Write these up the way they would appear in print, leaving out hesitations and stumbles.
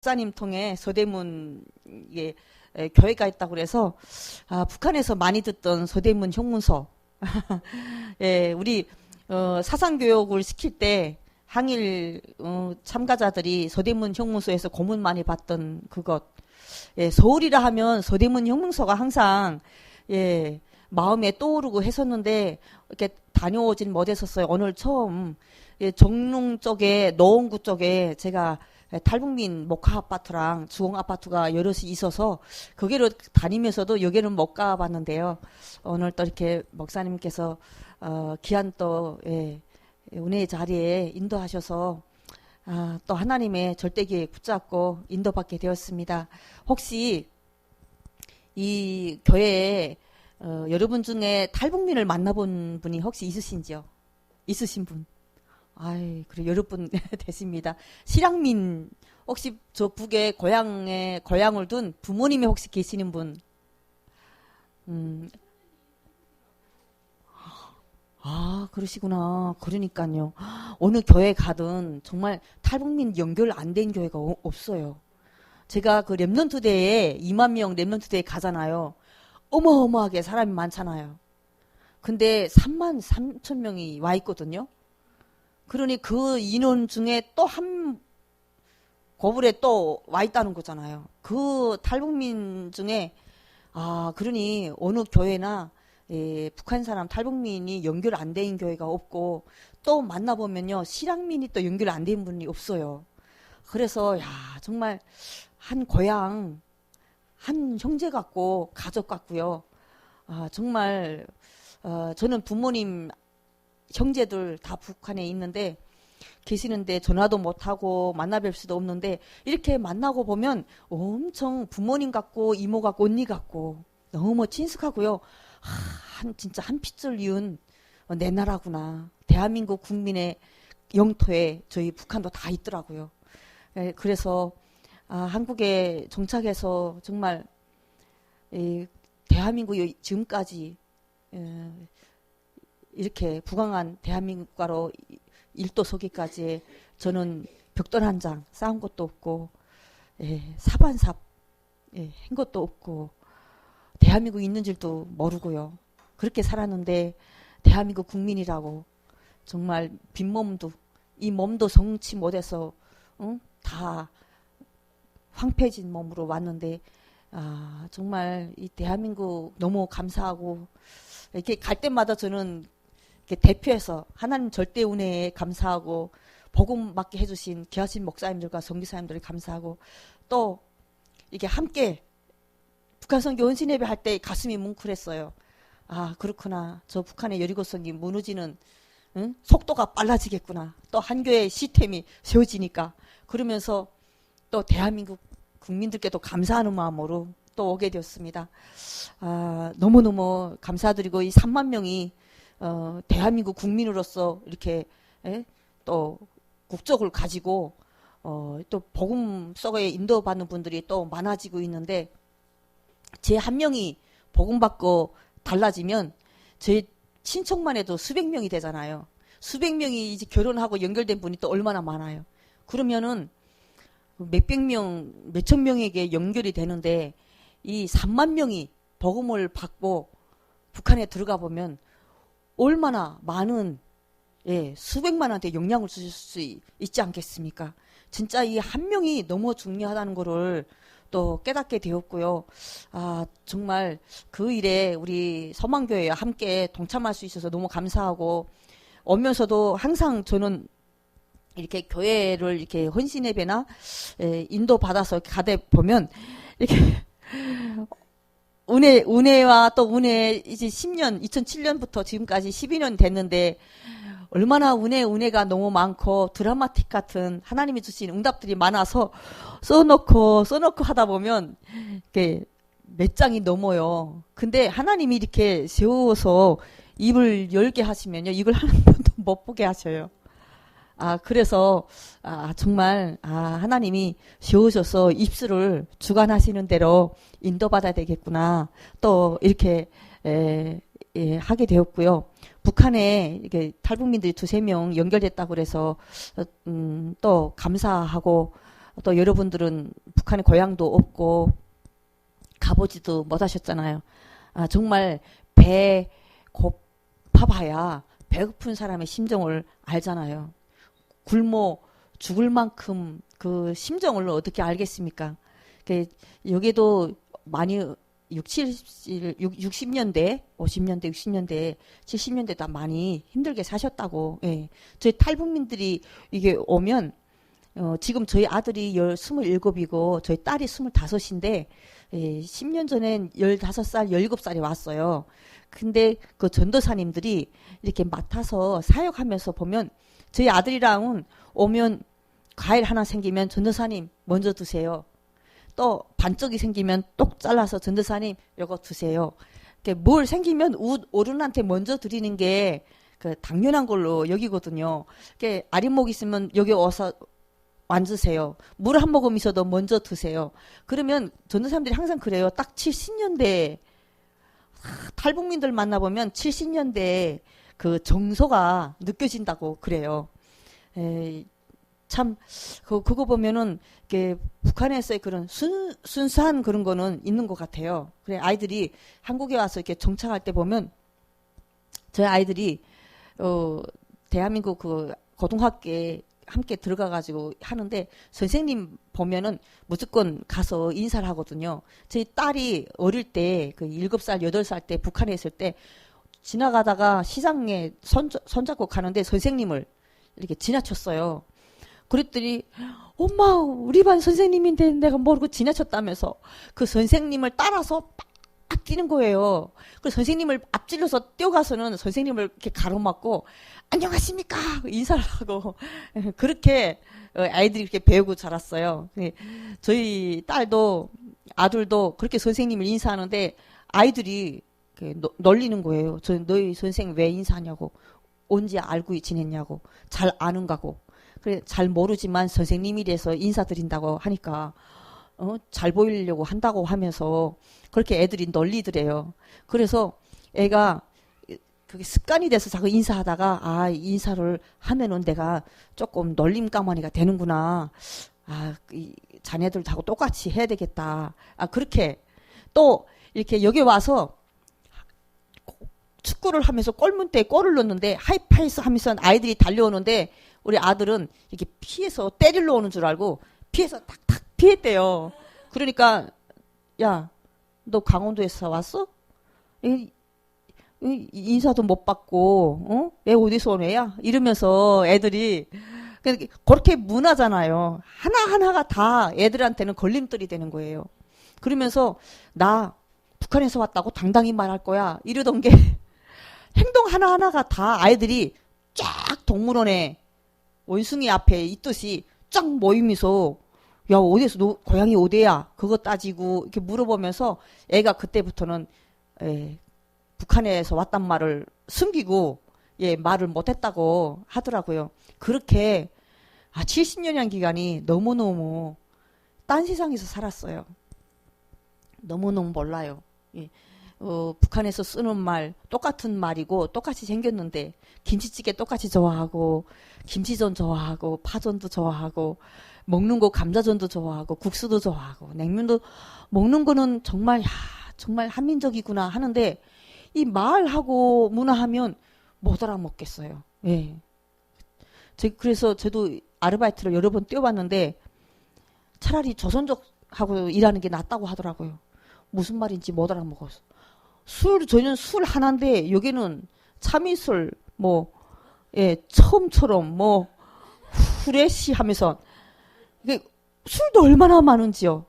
목사님 통해 서대문 교회가 있다고 그래서 북한에서 많이 듣던 서대문 형문서 우리 사상교육을 시킬 때 항일 참가자들이 서대문 형문서에서 고문 많이 받던 그것. 서울이라 하면 서대문 형문서가 항상 마음에 떠오르고 했었는데 이렇게 다녀오진 못했었어요. 오늘 처음 정릉 쪽에 노원구 쪽에 제가 탈북민 목화 아파트랑 주공 아파트가 여럿이 있어서 거기로 다니면서도 여기는 못 가봤는데요. 오늘 또 이렇게 목사님께서 귀한 또 은혜의 자리에 인도하셔서 또 하나님의 절대기에 붙잡고 인도받게 되었습니다. 혹시 이 교회에 여러분 중에 탈북민을 만나본 분이 혹시 있으신지요? 있으신 분? 아이, 그래, 여러 분 되십니다. 실향민, 혹시 저 북에 고향을 둔 부모님이 혹시 계시는 분? 그러시구나. 그러니까요. 어느 교회 가든 정말 탈북민 연결 안 된 교회가 없어요. 제가 그 랩런트 대회에 2만 명 랩런트 대회 가잖아요. 어마어마하게 사람이 많잖아요. 근데 3만 3천 명이 와 있거든요. 그러니 그 인원 중에 또 한 고불에 또 와 있다는 거잖아요. 그 탈북민 중에 그러니 어느 교회나 북한 사람 탈북민이 연결 안 된 교회가 없고 또 만나보면요 실향민이 또 연결 안 된 분이 없어요. 그래서 정말 한 고향 한 형제 같고 가족 같고요. 정말 저는 부모님 형제들 다 북한에 있는데 계시는데 전화도 못하고 만나뵐 수도 없는데 이렇게 만나고 보면 엄청 부모님 같고 이모 같고 언니 같고 너무 친숙하고요. 진짜 한 핏줄 이은 내 나라구나. 대한민국 국민의 영토에 저희 북한도 다 있더라고요. 그래서 한국에 정착해서 정말 대한민국이 지금까지 이렇게 부강한 대한민국가로 일도서기까지 저는 벽돌 한 장 쌓은 것도 없고 사반삽 한 것도 없고 대한민국이 있는 줄도 모르고요. 그렇게 살았는데 대한민국 국민이라고 정말 빈몸도 이 몸도 성치 못해서 다 황폐해진 몸으로 왔는데 정말 이 대한민국 너무 감사하고 이렇게 갈 때마다 저는 이렇게 대표해서 하나님 절대 은혜에 감사하고 복음 받게 해주신 귀하신 목사님들과 선교사님들을 감사하고 또 이게 함께 북한 선교 헌신 예배 할 때 가슴이 뭉클했어요. 그렇구나. 저 북한의 여리고성이 무너지는 속도가 빨라지겠구나. 또 한교의 시스템이 세워지니까 그러면서 또 대한민국 국민들께도 감사하는 마음으로 또 오게 되었습니다. 너무너무 감사드리고 이 3만 명이 대한민국 국민으로서 이렇게 또 국적을 가지고 또 복음 속에 인도받는 분들이 또 많아지고 있는데 제 한 명이 복음 받고 달라지면 제 친척만 해도 수백 명이 되잖아요. 수백 명이 이제 결혼하고 연결된 분이 또 얼마나 많아요. 그러면은 몇백 명, 몇천 명에게 연결이 되는데 이 3만 명이 복음을 받고 북한에 들어가 보면 얼마나 많은 수백만한테 영향을 주실 수 있지 않겠습니까? 진짜 이 한 명이 너무 중요하다는 거를 또 깨닫게 되었고요. 정말 그 일에 우리 서망교회와 함께 동참할 수 있어서 너무 감사하고 오면서도 항상 저는 이렇게 교회를 이렇게 헌신 예배나 인도 받아서 가다 보면 이렇게 은혜와 또 은혜 이제 10년 2007년부터 지금까지 12년 됐는데 얼마나 은혜가 너무 많고 드라마틱 같은 하나님이 주신 응답들이 많아서 써놓고 하다 보면 이렇게 몇 장이 넘어요. 근데 하나님이 이렇게 세워서 입을 열게 하시면요 이걸 한 번도 못 보게 하셔요. 그래서 정말 하나님이 세우셔서 입술을 주관하시는 대로 인도받아야 되겠구나. 또 이렇게 하게 되었고요. 북한에 이게 탈북민들이 2-3명 연결됐다고 그래서 또 감사하고 또 여러분들은 북한에 고향도 없고 가보지도 못하셨잖아요. 아, 정말 배 고파봐야 배고픈 사람의 심정을 알잖아요. 굶어 죽을 만큼 그 심정을 어떻게 알겠습니까? 여기도 많이 60년대, 50년대, 60년대, 70년대 다 많이 힘들게 사셨다고. 예. 저희 탈북민들이 이게 오면 지금 저희 아들이 27이고 저희 딸이 25인데 10년 전엔 15살, 17살이 왔어요. 근데 그 전도사님들이 이렇게 맡아서 사역하면서 보면 저희 아들이랑은 오면 과일 하나 생기면 전도사님 먼저 드세요. 또 반쪽이 생기면 똑 잘라서 전도사님 요거 드세요. 뭘 생기면 어른한테 먼저 드리는 게 그 당연한 걸로 여기거든요. 아랫목 있으면 여기 와서 앉으세요. 물 한 모금 있어도 먼저 드세요. 그러면 전도사님들이 항상 그래요. 딱 70년대 탈북민들 만나보면 70년대 그 정서가 느껴진다고 그래요. 참 그거 보면은 이게 북한에서의 그런 순수한 그런 거는 있는 것 같아요. 그래 아이들이 한국에 와서 이렇게 정착할 때 보면 저희 아이들이 대한민국 그 고등학교에 함께 들어가가지고 하는데 선생님 보면은 무조건 가서 인사를 하거든요. 저희 딸이 어릴 때 그 7살, 8살 때 북한에 있을 때 지나가다가 시장에 손잡고 가는데 선생님을 이렇게 지나쳤어요. 그랬더니 엄마 우리 반 선생님인데 내가 모르고 지나쳤다면서 그 선생님을 따라서 빡 뛰는 거예요. 그래서 선생님을 앞질러서 뛰어가서는 선생님을 이렇게 가로막고 안녕하십니까 인사를 하고 그렇게 아이들이 이렇게 배우고 자랐어요. 저희 딸도 아들도 그렇게 선생님을 인사하는데 아이들이 놀리는 거예요. 너희 선생님 왜 인사하냐고 언제 알고 지냈냐고 잘 아는가고 그래 잘 모르지만 선생님이라서 인사드린다고 하니까 잘 보이려고 한다고 하면서 그렇게 애들이 놀리더래요. 그래서 애가 그게 습관이 돼서 자꾸 인사하다가 아 인사를 하면은 내가 조금 놀림까마니가 되는구나. 아 자네들하고 똑같이 해야 되겠다. 아 그렇게 또 이렇게 여기 와서 축구를 하면서 골문대에 골을 넣는데 하이파이스 하면서 아이들이 달려오는데 우리 아들은 이렇게 피해서 때리러 오는 줄 알고 피해서 탁탁 피했대요. 그러니까 야, 너 강원도에서 왔어? 인사도 못 받고 애 어디서 온 애야? 이러면서 애들이 그렇게 문화잖아요. 하나하나가 다 애들한테는 걸림돌이 되는 거예요. 그러면서 나 북한에서 왔다고 당당히 말할 거야. 이러던 게 행동 하나하나가 다 아이들이 쫙 동물원에 원숭이 앞에 있듯이 쫙 모이면서 야 어디서 너 고향이 어디야? 그거 따지고 이렇게 물어보면서 애가 그때부터는 북한에서 왔단 말을 숨기고 말을 못했다고 하더라고요. 그렇게 70년이라는 기간이 너무너무 딴 세상에서 살았어요. 너무너무 몰라요. 북한에서 쓰는 말 똑같은 말이고 똑같이 생겼는데 김치찌개 똑같이 좋아하고 김치전 좋아하고 파전도 좋아하고 먹는 거 감자전도 좋아하고 국수도 좋아하고 냉면도 먹는 거는 정말 정말 한민족이구나 하는데 이 말하고 문화하면 못 알아먹겠어요. 예. 그래서 저도 아르바이트를 여러 번 뛰어봤는데 차라리 조선족하고 일하는 게 낫다고 하더라고요. 무슨 말인지 못 알아먹었어. 저는 술 하나인데 여기는 참이슬 처음처럼 후레쉬 하면서 이게 술도 얼마나 많은지요.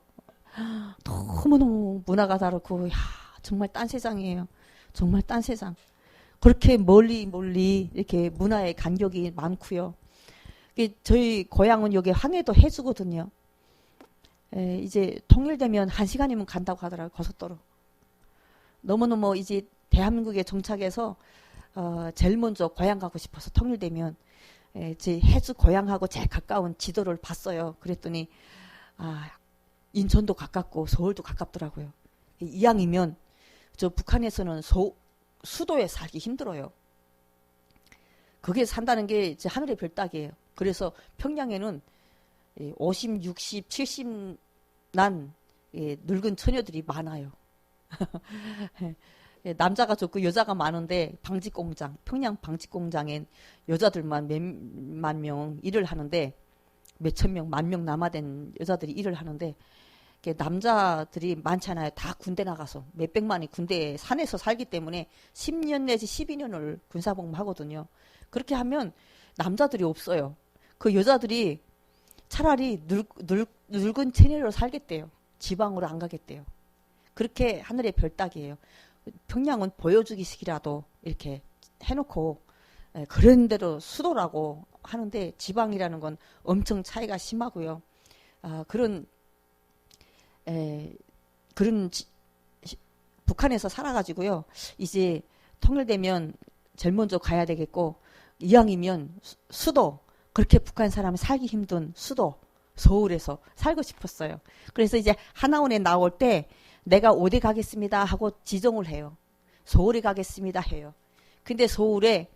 너무너무 문화가 다르고 정말 딴 세상이에요. 정말 딴 세상. 그렇게 멀리 이렇게 문화의 간격이 많고요. 저희 고향은 여기 항해도 해주거든요. 이제 통일되면 1시간이면 간다고 하더라고요. 고속도로. 너무너무 이제 대한민국에 정착해서 제일 먼저 고향 가고 싶어서 통일되면 제 해주 고향하고 제일 가까운 지도를 봤어요. 그랬더니 인천도 가깝고 서울도 가깝더라고요. 이왕이면 저 북한에서는 수도에 살기 힘들어요. 거기에 산다는 게 이제 하늘의 별 따기예요. 그래서 평양에는 50, 60, 70 난 늙은 처녀들이 많아요. 남자가 좋고 여자가 많은데 방직공장, 평양 방직공장엔 여자들만 몇만 명 일을 하는데 몇천 명, 만 명 남아된 여자들이 일을 하는데 남자들이 많잖아요. 다 군대 나가서 몇백만이 군대에 산에서 살기 때문에 10년 내지 12년을 군사복무하거든요. 그렇게 하면 남자들이 없어요. 그 여자들이 차라리 늙은 처녀로 살겠대요. 지방으로 안 가겠대요. 그렇게 하늘의 별따기예요. 평양은 보여주기식이라도 이렇게 해놓고 그런 대로 수도라고 하는데 지방이라는 건 엄청 차이가 심하고요. 그런 북한에서 살아가지고요. 이제 통일되면 제일 먼저 가야 되겠고 이왕이면 수도 그렇게 북한 사람이 살기 힘든 수도 서울에서 살고 싶었어요. 그래서 이제 하나원에 나올 때 내가 어디 가겠습니다 하고 지정을 해요. 서울에 가겠습니다 해요. 근데 서울에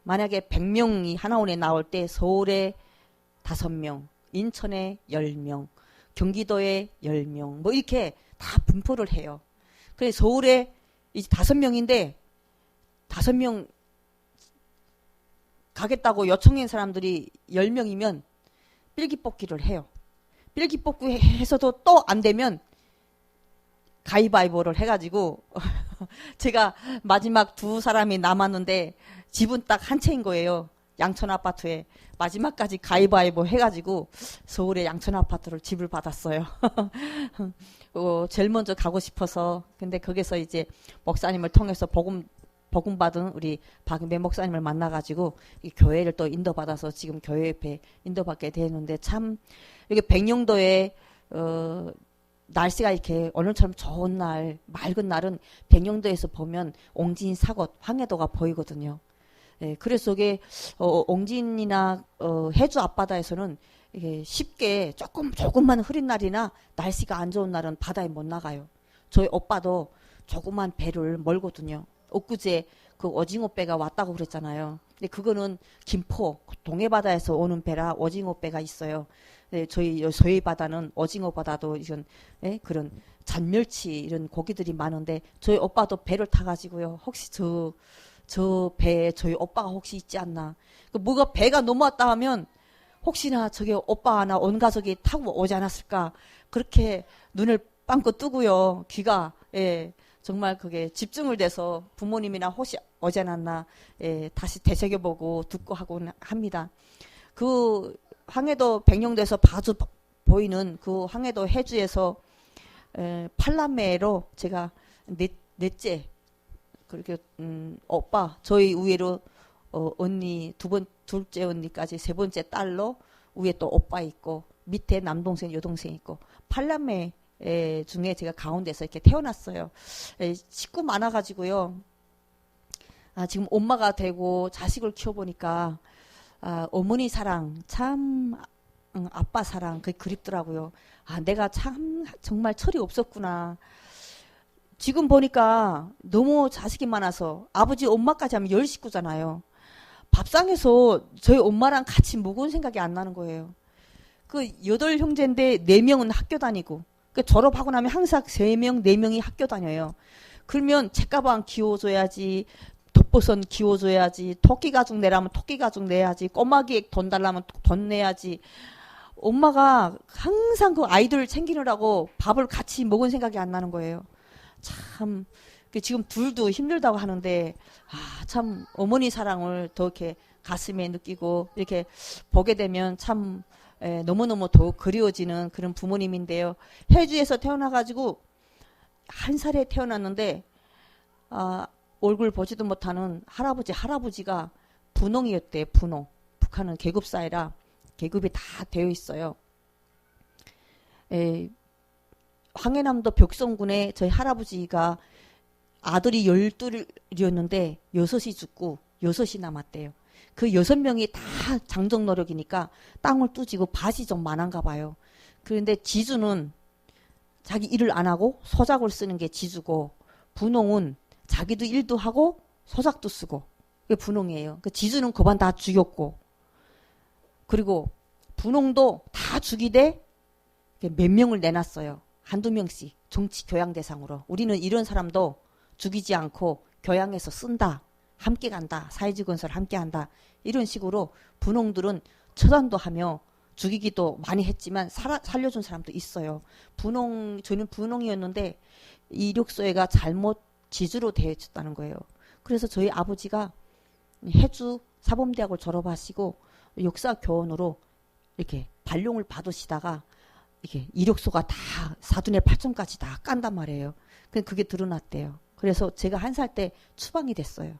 만약에 100명이 하나원에 나올 때 서울에 5명, 인천에 10명, 경기도에 10명 뭐 이렇게 다 분포를 해요. 그래서 서울에 이제 5명인데 5명 가겠다고 요청한 사람들이 10명이면 필기뽑기를 해요. 필기뽑기 해서도 또 안 되면 가위바위보를 해가지고 제가 마지막 2사람이 남았는데 집은 딱 한 채인 거예요. 양천 아파트에 마지막까지 가위바위보 해가지고 서울의 양천 아파트를 집을 받았어요. 제일 먼저 가고 싶어서 근데 거기서 이제 목사님을 통해서 복음 받은 우리 박은배 목사님을 만나가지고 이 교회를 또 인도받아서 지금 교회 옆에 인도받게 되는데 참 여기 백령도에 날씨가 이렇게 오늘처럼 좋은 날 맑은 날은 백령도에서 보면 옹진 사곳 황해도가 보이거든요. 그래서 이게 옹진이나 해주 앞바다에서는 이게 쉽게 조금만 흐린 날이나 날씨가 안 좋은 날은 바다에 못 나가요. 저희 오빠도 조그만 배를 멀거든요. 엊그제 그 오징어 배가 왔다고 그랬잖아요. 근데 그거는 김포 동해바다에서 오는 배라 오징어 배가 있어요. 저희 서해 바다는 오징어 바다도 이런 그런 잔멸치 이런 고기들이 많은데 저희 오빠도 배를 타가지고요. 혹시 저 배에 저희 오빠가 혹시 있지 않나. 뭐가 배가 넘어왔다 하면 혹시나 저기 오빠 하나 온 가족이 타고 오지 않았을까. 그렇게 눈을 빵긋 뜨고요. 귀가 정말 그게 집중을 돼서 부모님이나 혹시 오지 않았나 다시 되새겨보고 듣고 하고 합니다. 그 황해도 백령도에서 바로 보이는 그 황해도 해주에서 팔남매로 제가 넷째 그렇게 오빠 저희 위로 언니 둘째 언니까지 3번째 딸로 위에 또 오빠 있고 밑에 남동생 여동생 있고 팔남매 중에 제가 가운데서 이렇게 태어났어요. 식구 많아가지고요. 지금 엄마가 되고 자식을 키워보니까 어머니 사랑 참 아빠 사랑 그게 그립더라고요. 내가 참 정말 철이 없었구나. 지금 보니까 너무 자식이 많아서 아버지 엄마까지 하면 10식구잖아요. 밥상에서 저희 엄마랑 같이 먹은 생각이 안 나는 거예요. 그 8형제인데 4명은 학교 다니고 그 졸업하고 나면 항상 3명, 4명이 학교 다녀요. 그러면 책가방 기워줘야지, 덮버선 기워줘야지, 토끼 가죽 내라면 토끼 가죽 내야지, 꼬마기액 돈 달라면 돈 내야지. 엄마가 항상 그 아이들을 챙기느라고 밥을 같이 먹은 생각이 안 나는 거예요. 참 지금 둘도 힘들다고 하는데 참 어머니 사랑을 더 이렇게 가슴에 느끼고 이렇게 보게 되면 참 너무너무 더욱 그리워지는 그런 부모님인데요. 해주에서 태어나가지고 1살에 태어났는데 얼굴 보지도 못하는 할아버지가 분홍이었대요. 분홍. 북한은 계급사회라 계급이 다 되어 있어요. 황해남도 벽성군에 저희 할아버지가 아들이 12이었는데 6이 죽고 6이 남았대요. 그 6명이 다 장정 노력이니까 땅을 뚜지고 밭이 좀 많은가 봐요. 그런데 지주는 자기 일을 안 하고 소작을 쓰는 게 지주고 분홍은 자기도 일도 하고 소작도 쓰고 그게 분홍이에요. 그 지주는 그반 다 죽였고 그리고 분홍도 다 죽이되 몇 명을 내놨어요. 한두 명씩 정치 교양 대상으로. 우리는 이런 사람도 죽이지 않고 교양해서 쓴다. 함께 간다. 사회주의 건설 함께 한다. 이런 식으로 분홍들은 처단도 하며 죽이기도 많이 했지만 살려준 사람도 있어요. 저는 분홍이었는데 이력서에가 잘못 지주로 되어졌다는 거예요. 그래서 저희 아버지가 해주 사범대학을 졸업하시고 역사교원으로 이렇게 발령을 받으시다가 이게 이력서가 다 4분의 8점까지 다 깐단 말이에요. 그게 드러났대요. 그래서 제가 1살 때 추방이 됐어요.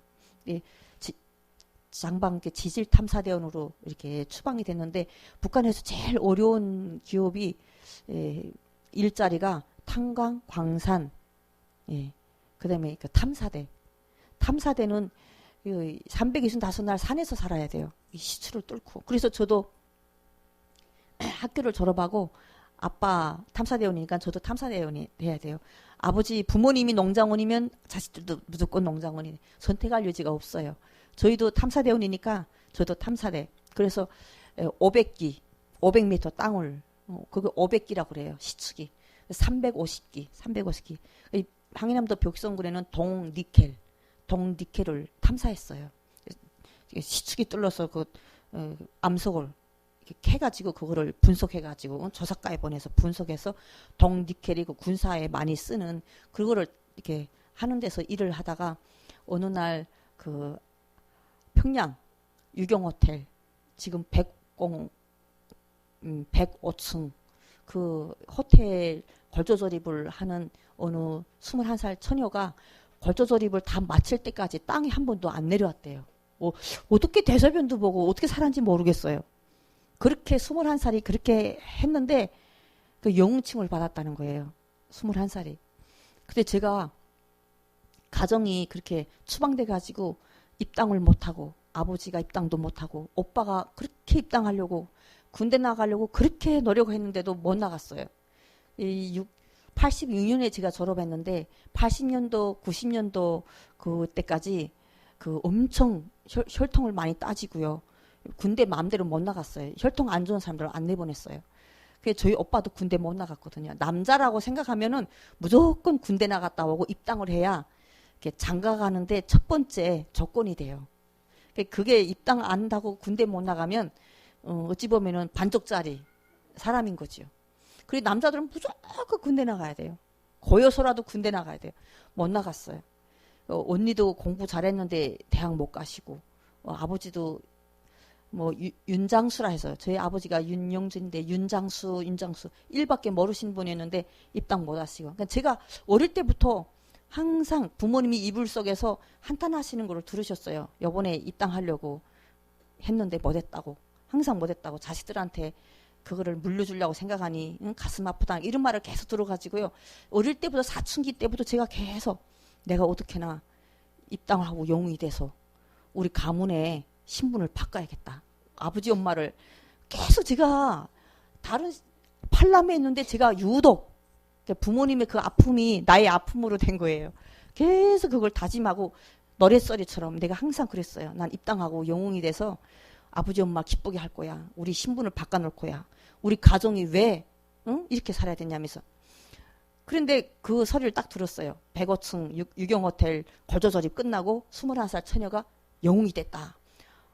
장방 지질탐사대원으로 이렇게 추방이 됐는데 북한에서 제일 어려운 기업이 일자리가 탄광, 광산, 그다음에 그 탐사대. 탐사대는 365날 산에서 살아야 돼요. 시추를 뚫고. 그래서 저도 학교를 졸업하고 아빠 탐사대원이니까 저도 탐사대원이 돼야 돼요. 아버지 부모님이 농장원이면 자식들도 무조건 농장원이 선택할 여지가 없어요. 저희도 탐사대원이니까 저도 탐사대. 그래서 500기, 500m 땅을 그거 500기라고 그래요. 시축이. 350기. 항해남도 벽성군에는 동니켈을 탐사했어요. 시축이 뚫려서 그 암석을 캐가지고 그거를 분석해가지고 조사과에 보내서 분석해서 동니켈이 그 군사에 많이 쓰는 그거를 이렇게 하는 데서 일을 하다가 어느 날 그 평양 유경호텔 지금 105층 그 호텔 걸조조립을 하는 어느 21살 처녀가 걸조조립을 다 마칠 때까지 땅에 한 번도 안 내려왔대요. 어떻게 대소변도 보고 어떻게 살았는지 모르겠어요. 그렇게 21살이 그렇게 했는데 그 영웅칭을 받았다는 거예요. 21살이. 근데 제가 가정이 그렇게 추방돼 가지고 입당을 못하고 아버지가 입당도 못하고 오빠가 그렇게 입당하려고 군대 나가려고 그렇게 노력했는데도 못 나갔어요. 86년에 제가 졸업했는데 80년도 90년도 그때까지 그 엄청 혈통을 많이 따지고요. 군대 마음대로 못 나갔어요. 혈통 안 좋은 사람들 안 내보냈어요. 그래서 저희 오빠도 군대 못 나갔거든요. 남자라고 생각하면은 무조건 군대 나갔다 오고 입당을 해야 장가 가는데 첫 번째 조건이 돼요. 그게 입당 안 한다고 군대 못 나가면 어찌 보면은 반쪽짜리 사람인 거죠. 그리고 남자들은 무조건 군대 나가야 돼요. 고요서라도 군대 나가야 돼요. 못 나갔어요. 언니도 공부 잘했는데 대학 못 가시고 아버지도 뭐 윤장수라 해서 저희 아버지가 윤영준인데 윤장수 1밖에 모르신 분이었는데 입당 못 하시고 그러니까 제가 어릴 때부터 항상 부모님이 이불 속에서 한탄하시는 걸 들으셨어요. 요번에 입당하려고 했는데 못했다고 항상 못했다고 자식들한테 그거를 물려주려고 생각하니 가슴 아프다 이런 말을 계속 들어가지고요. 어릴 때부터 사춘기 때부터 제가 계속 내가 어떻게나 입당을 하고 영웅이 돼서 우리 가문의 신분을 바꿔야겠다. 아버지 엄마를 계속 제가 다른 팔남에 있는데 제가 유독 부모님의 그 아픔이 나의 아픔으로 된 거예요. 계속 그걸 다짐하고 노랫소리처럼 내가 항상 그랬어요. 난 입당하고 영웅이 돼서 아버지 엄마 기쁘게 할 거야. 우리 신분을 바꿔놓을 거야. 우리 가정이 왜 이렇게 살아야 되냐면서. 그런데 그 소리를 딱 들었어요. 105층 유경호텔 걸조조립 끝나고 21살 처녀가 영웅이 됐다.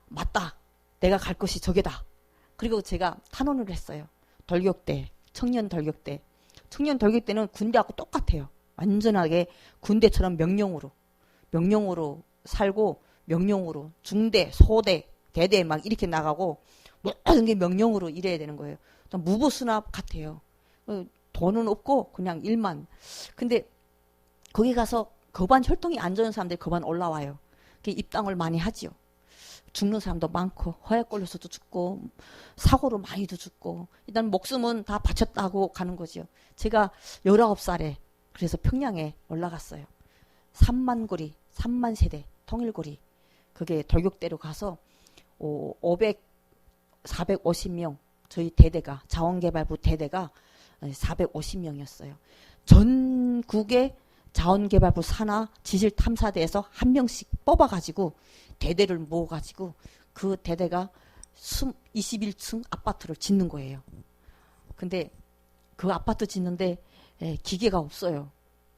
맞다. 내가 갈 곳이 저게다. 그리고 제가 탄원을 했어요. 돌격대, 청년 돌격대. 청년 돌격대는 군대하고 똑같아요. 완전하게 군대처럼 명령으로 살고 명령으로 중대, 소대, 대대 막 이렇게 나가고 모든 게 명령으로 일해야 되는 거예요. 무보수납 같아요. 돈은 없고 그냥 일만. 근데 거기 가서 거반 혈통이 안 좋은 사람들이 거반 올라와요. 입당을 많이 하지요. 죽는 사람도 많고 허약 걸려서도 죽고 사고로 많이도 죽고 일단 목숨은 다 바쳤다고 가는 거죠. 제가 19살에 그래서 평양에 올라갔어요. 3만 거리, 3만 세대 통일고리 그게 돌격대로 가서 450명 저희 대대가 자원개발부 대대가 450명이었어요. 전국의 자원개발부 산하 지질탐사대에서 한 명씩 뽑아가지고 대대를 모아가지고 그 대대가 21층 아파트를 짓는 거예요. 근데 그 아파트 짓는데 기계가 없어요.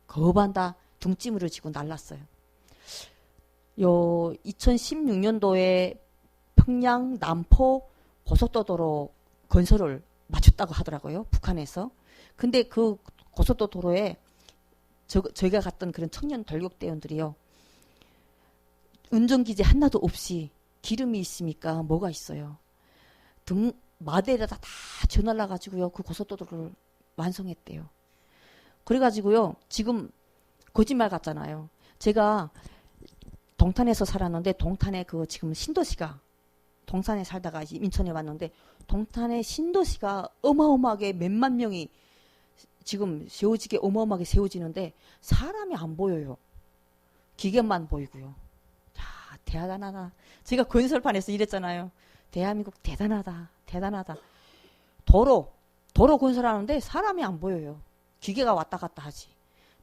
거반다 등짐으로 지고 날랐어요. 2016년도에 평양 남포 고속도로 건설을 마쳤다고 하더라고요. 북한에서. 근데 그 고속도로에 저희가 갔던 그런 청년 돌격대원들이요. 운전기지 하나도 없이 기름이 있습니까? 뭐가 있어요? 마대에다 다 지어날라가지고요. 그 고속도로를 완성했대요. 그래가지고요. 지금 거짓말 같잖아요. 제가 동탄에서 살았는데 동탄에 그 지금 신도시가 동탄에 살다가 인천에 왔는데 동탄의 신도시가 어마어마하게 몇만 명이 지금 세워지게 어마어마하게 세워지는데 사람이 안 보여요. 기계만 보이고요. 자, 대단하다. 제가 건설판에서 일했잖아요. 대한민국 대단하다. 대단하다. 도로 건설하는데 사람이 안 보여요. 기계가 왔다 갔다 하지.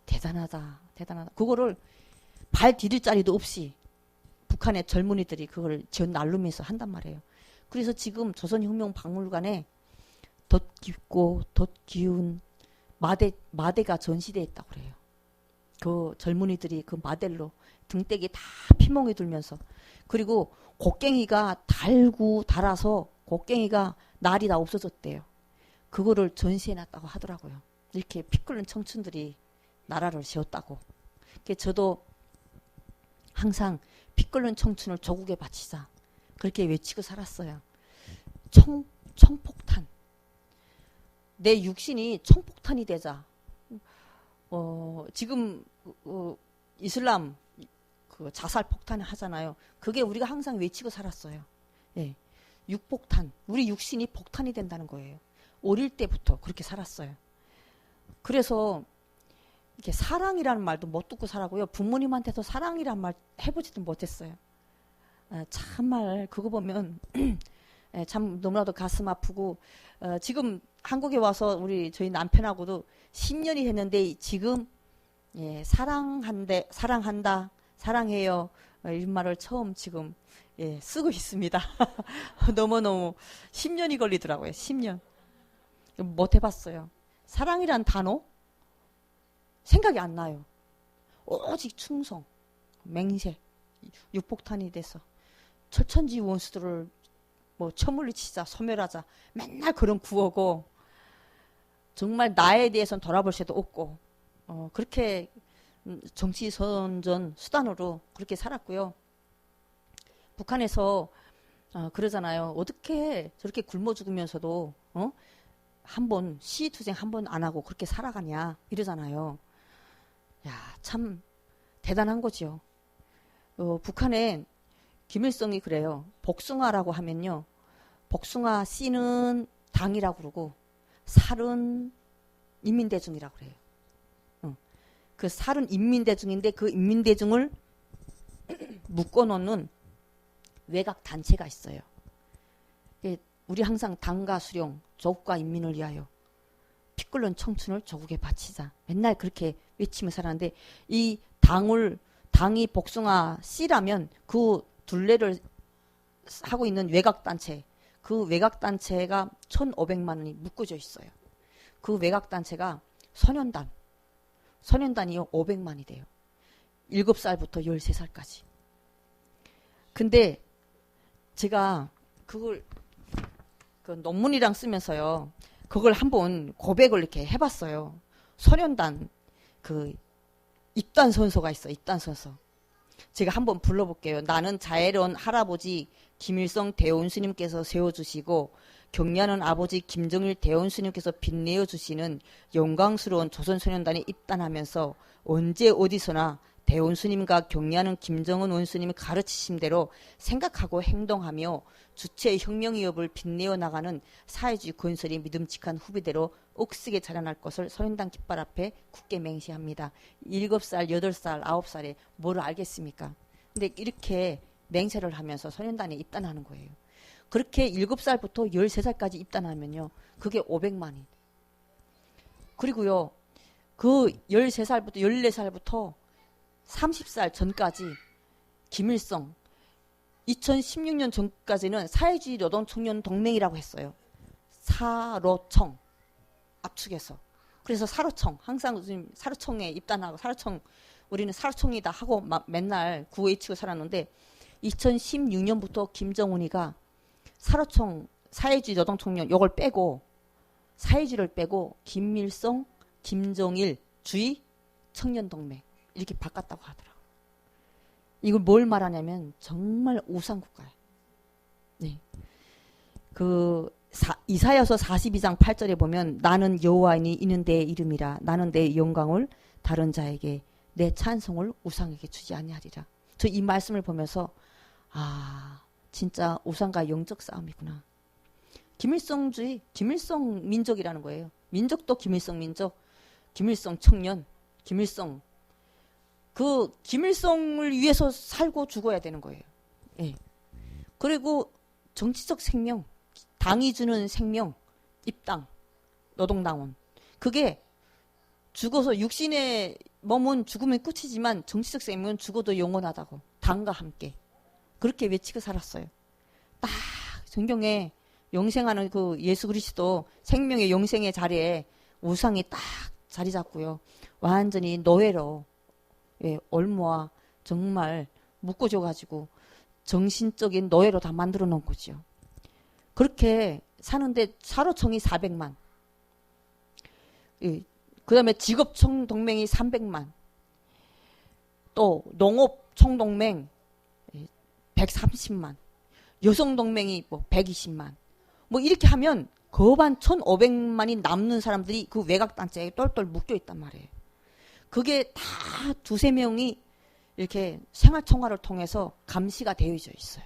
대단하다. 대단하다. 그거를 발 디딜 자리도 없이 북한의 젊은이들이 그걸 전 날르면서 한단 말이에요. 그래서 지금 조선혁명박물관에 덧 깊고 덧 기운 마대가 전시되어 있다고 그래요. 그 젊은이들이 그 마대로 등대기 다 피멍이 들면서 그리고 곡괭이가 달아서 곡괭이가 날이 다 없어졌대요. 그거를 전시해놨다고 하더라고요. 이렇게 피 끓는 청춘들이 나라를 세웠다고. 저도 항상 피 끓는 청춘을 조국에 바치자 그렇게 외치고 살았어요. 총폭탄. 내 육신이 총폭탄이 되자. 지금 이슬람 그 자살 폭탄을 하잖아요. 그게 우리가 항상 외치고 살았어요. 예. 육폭탄. 우리 육신이 폭탄이 된다는 거예요. 어릴 때부터 그렇게 살았어요. 그래서 이렇게 사랑이라는 말도 못 듣고 살았고요. 부모님한테도 사랑이라는 말 해보지도 못했어요. 참말 그거 보면 참 너무나도 가슴 아프고 지금 한국에 와서 저희 남편하고도 10년이 됐는데 지금 사랑한다, 사랑해요 이런 말을 처음 지금 쓰고 있습니다. 너무너무 10년이 걸리더라고요. 10년. 못 해봤어요. 사랑이란 단어 생각이 안 나요. 오직 충성, 맹세, 육폭탄이 돼서 철천지 원수들을 뭐 처물리치자, 소멸하자 맨날 그런 구호고 정말 나에 대해서는 돌아볼 새도 없고 그렇게 정치 선전 수단으로 그렇게 살았고요. 북한에서 그러잖아요. 어떻게 저렇게 굶어 죽으면서도 한번 시위투쟁 한 번 안 하고 그렇게 살아가냐 이러잖아요. 야, 참 대단한 거죠. 북한엔 김일성이 그래요. 복숭아라고 하면요. 복숭아 씨는 당이라고 그러고 살은 인민대중이라고 그래요. 그 살은 인민대중인데 그 인민대중을 묶어놓는 외곽단체가 있어요. 우리 항상 당과 수령, 조국과 인민을 위하여 피 끓는 청춘을 조국에 바치자. 맨날 그렇게 외치며 살았는데 이 당이 복숭아 씨라면 그 둘레를 하고 있는 외곽단체, 그 외곽단체가 1,500만 원이 묶어져 있어요. 그 외곽단체가 소년단이요 500만이 돼요. 7살부터 13살까지. 근데 제가 그걸 그 논문이랑 쓰면서요. 그걸 한번 고백을 이렇게 해봤어요. 소년단 그 입단선서가 있어. 입단선서. 제가 한번 불러볼게요. 나는 자애로운 할아버지 김일성 대원수님께서 세워주시고 경례하는 아버지 김정일 대원수님께서 빛내어 주시는 영광스러운 조선소년단에 입단하면서 언제 어디서나 대원수님과 경례하는 김정은 원수님이 가르치신 대로 생각하고 행동하며 주체의 혁명위협을 빛내어 나가는 사회주의 건설이 믿음직한 후배대로 억쓰게 자라날 것을 소년단 깃발 앞에 굳게 맹세합니다. 7살, 8살, 9살에 뭐를 알겠습니까? 근데 이렇게 맹세를 하면서 소년단에 입단하는 거예요. 그렇게 7살부터 13살까지 입단하면요. 그게 500만이. 그리고요. 그 13살부터 14살부터 30살 전까지 김일성 2016년 전까지는 사회주의 노동청년 동맹이라고 했어요. 사로청 압축해서. 그래서 사로청 항상 지금 사로청에 입단하고 사로청 우리는 사로청이다 하고 막 맨날 구호외치고 살았는데 2016년부터 김정은이가 사로청 사회주의 노동청년 요걸 빼고 사회주의를 빼고 김일성, 김정일 주의 청년동맹 이렇게 바꿨다고 하더라고요. 이걸 뭘 말하냐면 정말 우상국가예요. 네. 이사야서 42장 8절에 보면 나는 여호와이니 이는 내 이름이라 나는 내 영광을 다른 자에게 내 찬송을 우상에게 주지 아니하리라. 저 이 말씀을 보면서 아 진짜 우상과 영적 싸움이구나. 김일성주의, 김일성 민족이라는 거예요. 민족도 김일성 민족, 김일성 청년, 김일성 그 김일성을 위해서 살고 죽어야 되는 거예요. 예. 그리고 정치적 생명, 당이 주는 생명, 입당, 노동당원. 그게 죽어서 육신의 몸은 죽으면 끝이지만 정치적 생명은 죽어도 영원하다고. 당과 함께. 그렇게 외치고 살았어요. 딱 성경에 영생하는 그 예수 그리스도 생명의 영생의 자리에 우상이 딱 자리 잡고요. 완전히 노예로 예, 올무와 정말 묶어줘가지고 정신적인 노예로 다 만들어 놓은 거죠. 그렇게 사는데 사로청이 400만, 예, 그 다음에 직업총동맹이 300만, 또 농업총동맹 130만, 여성동맹이 뭐 120만, 뭐 이렇게 하면 거반 1,500만이 남는 사람들이 그 외곽단체에 똘똘 묶여 있단 말이에요. 그게 다 두세 명이 이렇게 생활총화를 통해서 감시가 되어져 있어요.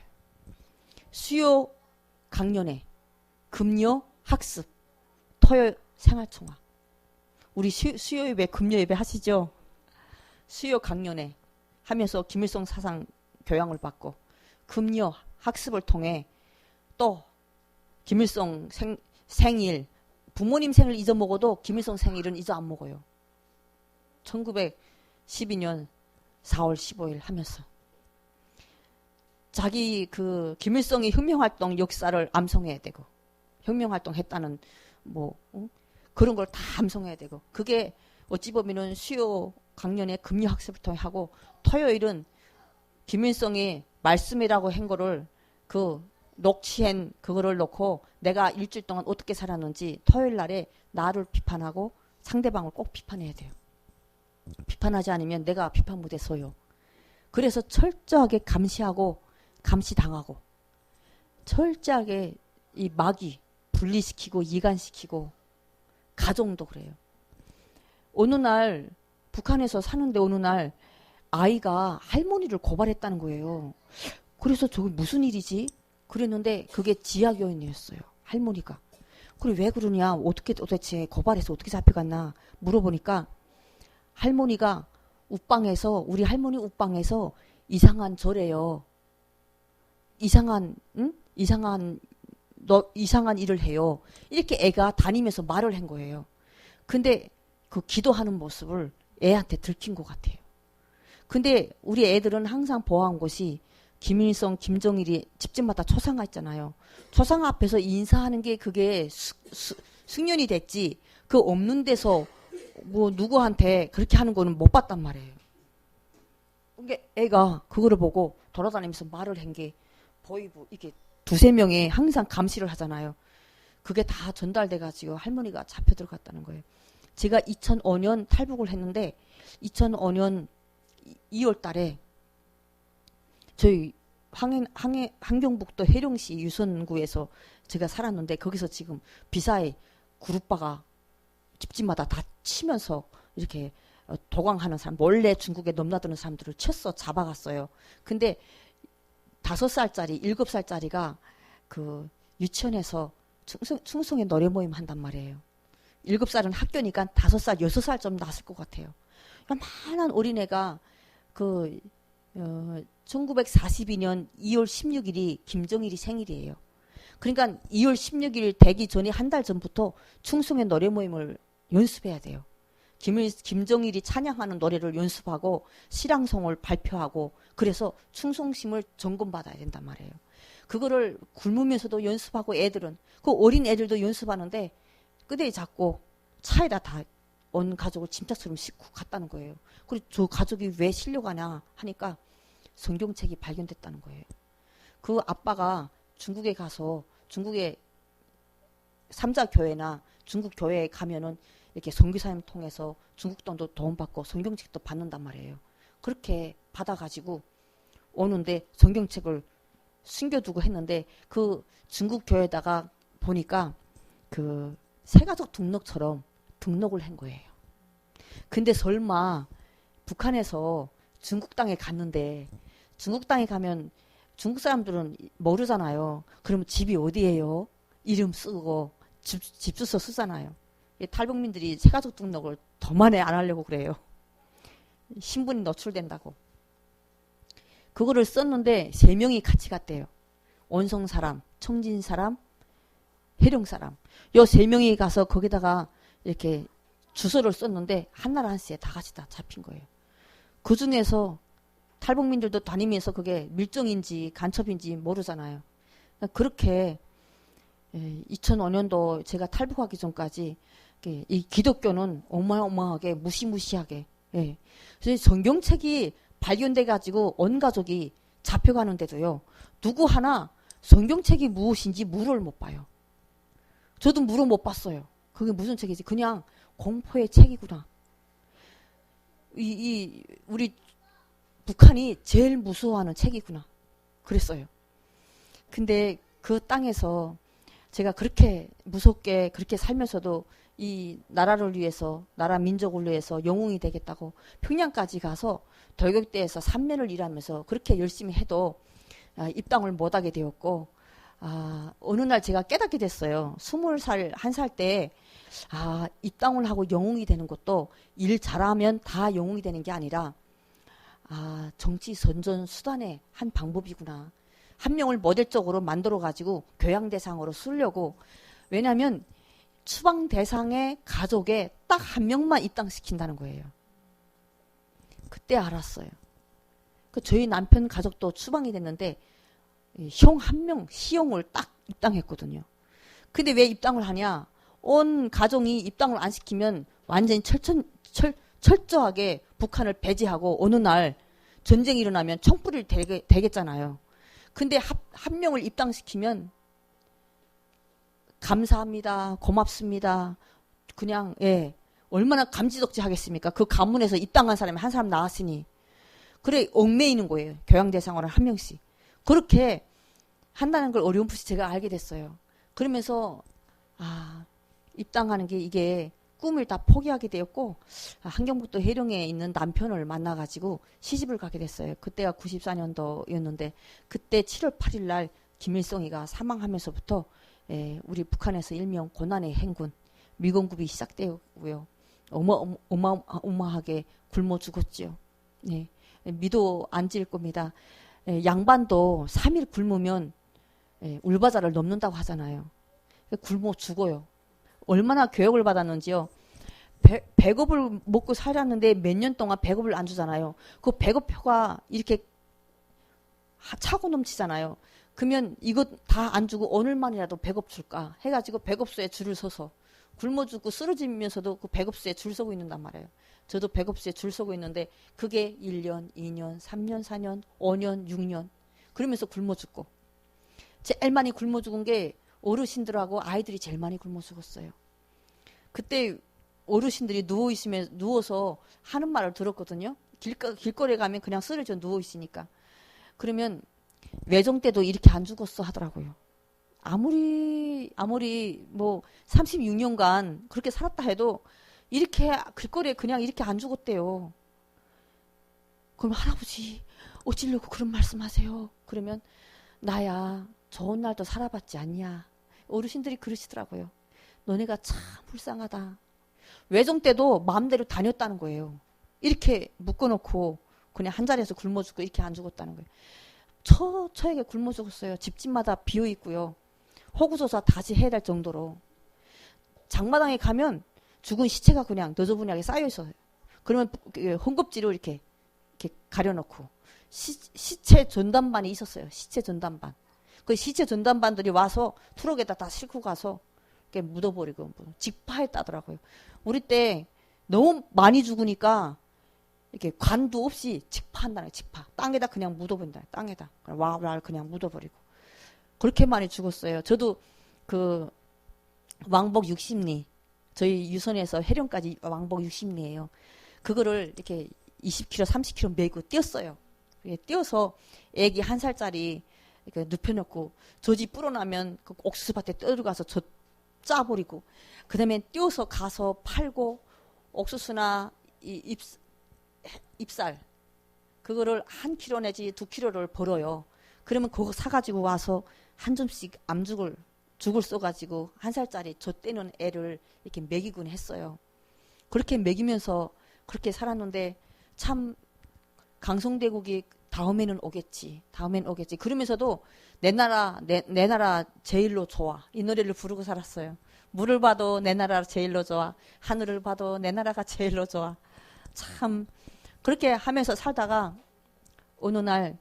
수요 강연회, 금요 학습, 토요 생활총화. 우리 수요 예배, 금요 예배 하시죠? 수요 강연회 하면서 김일성 사상 교양을 받고 금요 학습을 통해 또 김일성 생일, 부모님 생일 잊어먹어도 김일성 생일은 잊어 안 먹어요. 1912년 4월 15일 하면서 자기 그 김일성이 혁명활동 역사를 암송해야 되고 혁명활동 했다는 뭐 그런 걸 다 암송해야 되고 그게 어찌 보면은 수요 강연에 금요학습을 통해 하고 토요일은 김일성이 말씀이라고 한 거를 그 녹취한 그거를 놓고 내가 일주일 동안 어떻게 살았는지 토요일 날에 나를 비판하고 상대방을 꼭 비판해야 돼요. 비판하지 않으면 내가 비판 못해 서요. 그래서 철저하게 감시하고 감시당하고 철저하게 이 마귀 분리시키고 이간시키고 가정도 그래요. 어느 날 북한에서 사는데 어느 날 아이가 할머니를 고발했다는 거예요. 그래서 저게 무슨 일이지? 그랬는데 그게 지하교인이었어요. 할머니가. 그래 왜 그러냐? 어떻게 도대체 고발해서 어떻게 잡혀갔나 물어보니까 할머니가 우방에서 우리 할머니 우방에서 이상한 절에요. 이상한 일을 해요. 이렇게 애가 다니면서 말을 한 거예요. 근데 그 기도하는 모습을 애한테 들킨 것 같아요. 근데 우리 애들은 항상 보아한 곳이 김일성, 김정일이 집집마다 초상화 있잖아요. 초상화 앞에서 인사하는 게 그게 숙련이 됐지. 그 없는 데서 뭐 누구한테 그렇게 하는 거는 못 봤단 말이에요. 그게 애가 그거를 보고 돌아다니면서 말을 한 게 보이고 이게 두세 명이 항상 감시를 하잖아요. 그게 다 전달돼가지고 할머니가 잡혀 들어갔다는 거예요. 제가 2005년 탈북을 했는데 2005년 2월 달에 저희 함경북도 해령시 유선구에서 제가 살았는데 거기서 지금 비사의 그룹바가 집집마다 다 치면서 이렇게 도강하는 사람, 몰래 중국에 넘나드는 사람들을 쳤어 잡아갔어요. 근데 5살짜리, 7살짜리가 그 유치원에서 충성의 노래 모임 한단 말이에요. 7살은 학교니까 5살, 6살 좀 났을 것 같아요. 요만한 어린애가 그 1942년 2월 16일이 김정일이 생일이에요. 그러니까 2월 16일 되기 전에 한 달 전부터 충성의 노래 모임을 연습해야 돼요. 김정일이 찬양하는 노래를 연습하고 실황송을 발표하고 그래서 충성심을 점검받아야 된단 말이에요. 그거를 굶으면서도 연습하고 애들은 그 어린 애들도 연습하는데 끄대기 잡고 차에다 다 온 가족을 짐짝처럼 싣고 갔다는 거예요. 그리고 저 가족이 왜 실려가냐 하니까 성경책이 발견됐다는 거예요. 그 아빠가 중국에 가서 중국의 삼자 교회나 중국 교회에 가면은 이렇게 선교사님 통해서 중국 돈도 도움받고 성경책도 받는단 말이에요. 그렇게 받아가지고 오는데 성경책을 숨겨두고 했는데 그 중국 교회에다가 보니까 그 새가족 등록처럼 등록을 한 거예요. 근데 설마 북한에서 중국 땅에 갔는데 중국 땅에 가면 중국 사람들은 모르잖아요. 그러면 집이 어디예요? 이름 쓰고 집 주소 쓰잖아요. 탈북민들이 새가족 등록을 더 많이 안 하려고 그래요. 신분이 노출된다고. 그거를 썼는데 3명이 같이 갔대요. 원성 사람, 청진 사람, 해룡 사람. 요 3명이 가서 거기다가 이렇게 주소를 썼는데 한나라 한시에 다 같이 다 잡힌 거예요. 그 중에서 탈북민들도 다니면서 그게 밀정인지 간첩인지 모르잖아요. 그렇게 2005년도 제가 탈북하기 전까지 이 기독교는 어마어마하게 무시무시하게 그래서 성경책이 발견돼가지고 온 가족이 잡혀가는데도요. 누구 하나 성경책이 무엇인지 물을 못 봐요. 저도 물을 못 봤어요. 그게 무슨 책이지? 그냥 공포의 책이구나. 우리 북한이 제일 무서워하는 책이구나. 그랬어요. 근데 그 땅에서 제가 그렇게 무섭게 그렇게 살면서도 이 나라를 위해서 나라 민족을 위해서 영웅이 되겠다고 평양까지 가서 돌격대에서 3년을 일하면서 그렇게 열심히 해도 입당을 못하게 되었고 어느 날 제가 깨닫게 됐어요. 20살, 1살 때 입당을 하고 영웅이 되는 것도 일 잘하면 다 영웅이 되는 게 아니라 정치 선전 수단의 한 방법이구나. 한 명을 모델적으로 만들어가지고 교양 대상으로 쓰려고. 왜냐하면 추방 대상의 가족에 딱 한 명만 입당시킨다는 거예요. 그때 알았어요. 저희 남편 가족도 추방이 됐는데 형 한 명, 시형을 딱 입당했거든요. 근데 왜 입당을 하냐? 온 가족이 입당을 안 시키면 완전히 철저하게 북한을 배제하고 어느 날 전쟁이 일어나면 총불이 되겠잖아요. 근데 한 명을 입당시키면 감사합니다. 고맙습니다. 그냥 얼마나 감지덕지 하겠습니까? 그 가문에서 입당한 사람이 한 사람 나왔으니. 그래 얽매이는 거예요. 교양 대상으로 한 명씩. 그렇게 한다는 걸 어렴풋이 제가 알게 됐어요. 그러면서 입당하는 게 이게 꿈을 다 포기하게 되었고 한경북도 해령에 있는 남편을 만나가지고 시집을 가게 됐어요. 그때가 94년도였는데 그때 7월 8일 날 김일성이가 사망하면서부터 우리 북한에서 일명 고난의 행군 미공급이 시작되었고요. 어마어마하게 굶어 죽었죠. 미도 안 지을 겁니다. 양반도 3일 굶으면 울바자를 넘는다고 하잖아요. 굶어 죽어요. 얼마나 교육을 받았는지요. 배급을 먹고 살았는데 몇 년 동안 배급을 안 주잖아요. 그 배급표가 이렇게 차고 넘치잖아요. 그러면 이거 다 안 주고 오늘만이라도 배급 줄까 해가지고 배급소에 줄을 서서 굶어 죽고 쓰러지면서도 그 배급소에 줄 서고 있는단 말이에요. 저도 배급소에 줄 서고 있는데 그게 1년, 2년, 3년, 4년, 5년, 6년 그러면서 굶어 죽고 제일 많이 굶어 죽은 게 어르신들하고 아이들이 제일 많이 굶어 죽었어요. 그때 어르신들이 누워서 하는 말을 들었거든요. 길거리에 가면 그냥 쓰러져 누워 있으니까. 그러면 외종 때도 이렇게 안 죽었어 하더라고요. 아무리 뭐 36년간 그렇게 살았다 해도 이렇게 길거리에 그냥 이렇게 안 죽었대요. 그럼 할아버지 어찌려고 그런 말씀하세요? 그러면 나야 좋은 날도 살아봤지 않냐. 어르신들이 그러시더라고요. 너네가 참 불쌍하다. 외종 때도 마음대로 다녔다는 거예요. 이렇게 묶어놓고 그냥 한 자리에서 굶어 죽고 이렇게 안 죽었다는 거예요. 처에게 굶어 죽었어요. 집집마다 비어 있고요. 호구조사 다시 해야 될 정도로. 장마당에 가면 죽은 시체가 그냥 너저분하게 쌓여 있어요. 그러면 헝겊지로 이렇게 가려놓고 시체 전담반이 있었어요. 시체 전담반. 그 시체 전담반들이 와서 트럭에다 다 싣고 가서 이렇게 묻어버리고 직파했다더라고요. 우리 때 너무 많이 죽으니까 이렇게 관도 없이 직파한다는 직파. 땅에다 그냥 묻어버린다. 땅에다 와 그냥 묻어버리고 그렇게 많이 죽었어요. 저도 그 왕복 60리 저희 유선에서 해령까지 왕복 60리예요. 그거를 이렇게 20km, 30km 메고 뛰었어요. 뛰어서 애기 1살짜리 이렇게 눕혀놓고 저지 불어나면 그 옥수수밭에 떠들어가서 저 짜버리고 그 다음에 뛰어서 가서 팔고 옥수수나 잎살 그거를 1kg 내지 2kg를 벌어요. 그러면 그거 사가지고 와서 한 점씩 죽을 쏘가지고 1살짜리 저 때는 애를 이렇게 먹이곤 했어요. 그렇게 먹이면서 그렇게 살았는데 참 강성대국이 다음에는 오겠지. 그러면서도 내 나라 제일로 좋아. 이 노래를 부르고 살았어요. 물을 봐도 내 나라 제일로 좋아. 하늘을 봐도 내 나라가 제일로 좋아. 참 그렇게 하면서 살다가 어느 날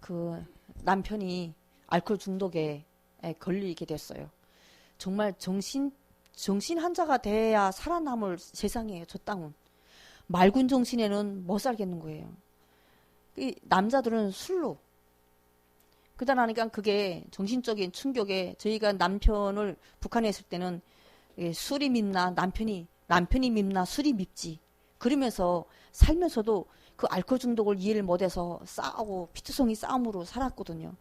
그 남편이 알코올 중독에 걸리게 됐어요. 정말 정신 환자가 돼야 살아남을 세상이에요. 저 땅은. 맑은 정신에는 못 살겠는 거예요. 이 남자들은 술로. 그러다 나니까 그게 정신적인 충격에 저희가 남편을 북한에 있을 때는 술이 밉나 남편이 밉나 술이 밉지. 그러면서 살면서도 그 알코올 중독을 이해를 못해서 싸우고 피투성이 싸움으로 살았거든요.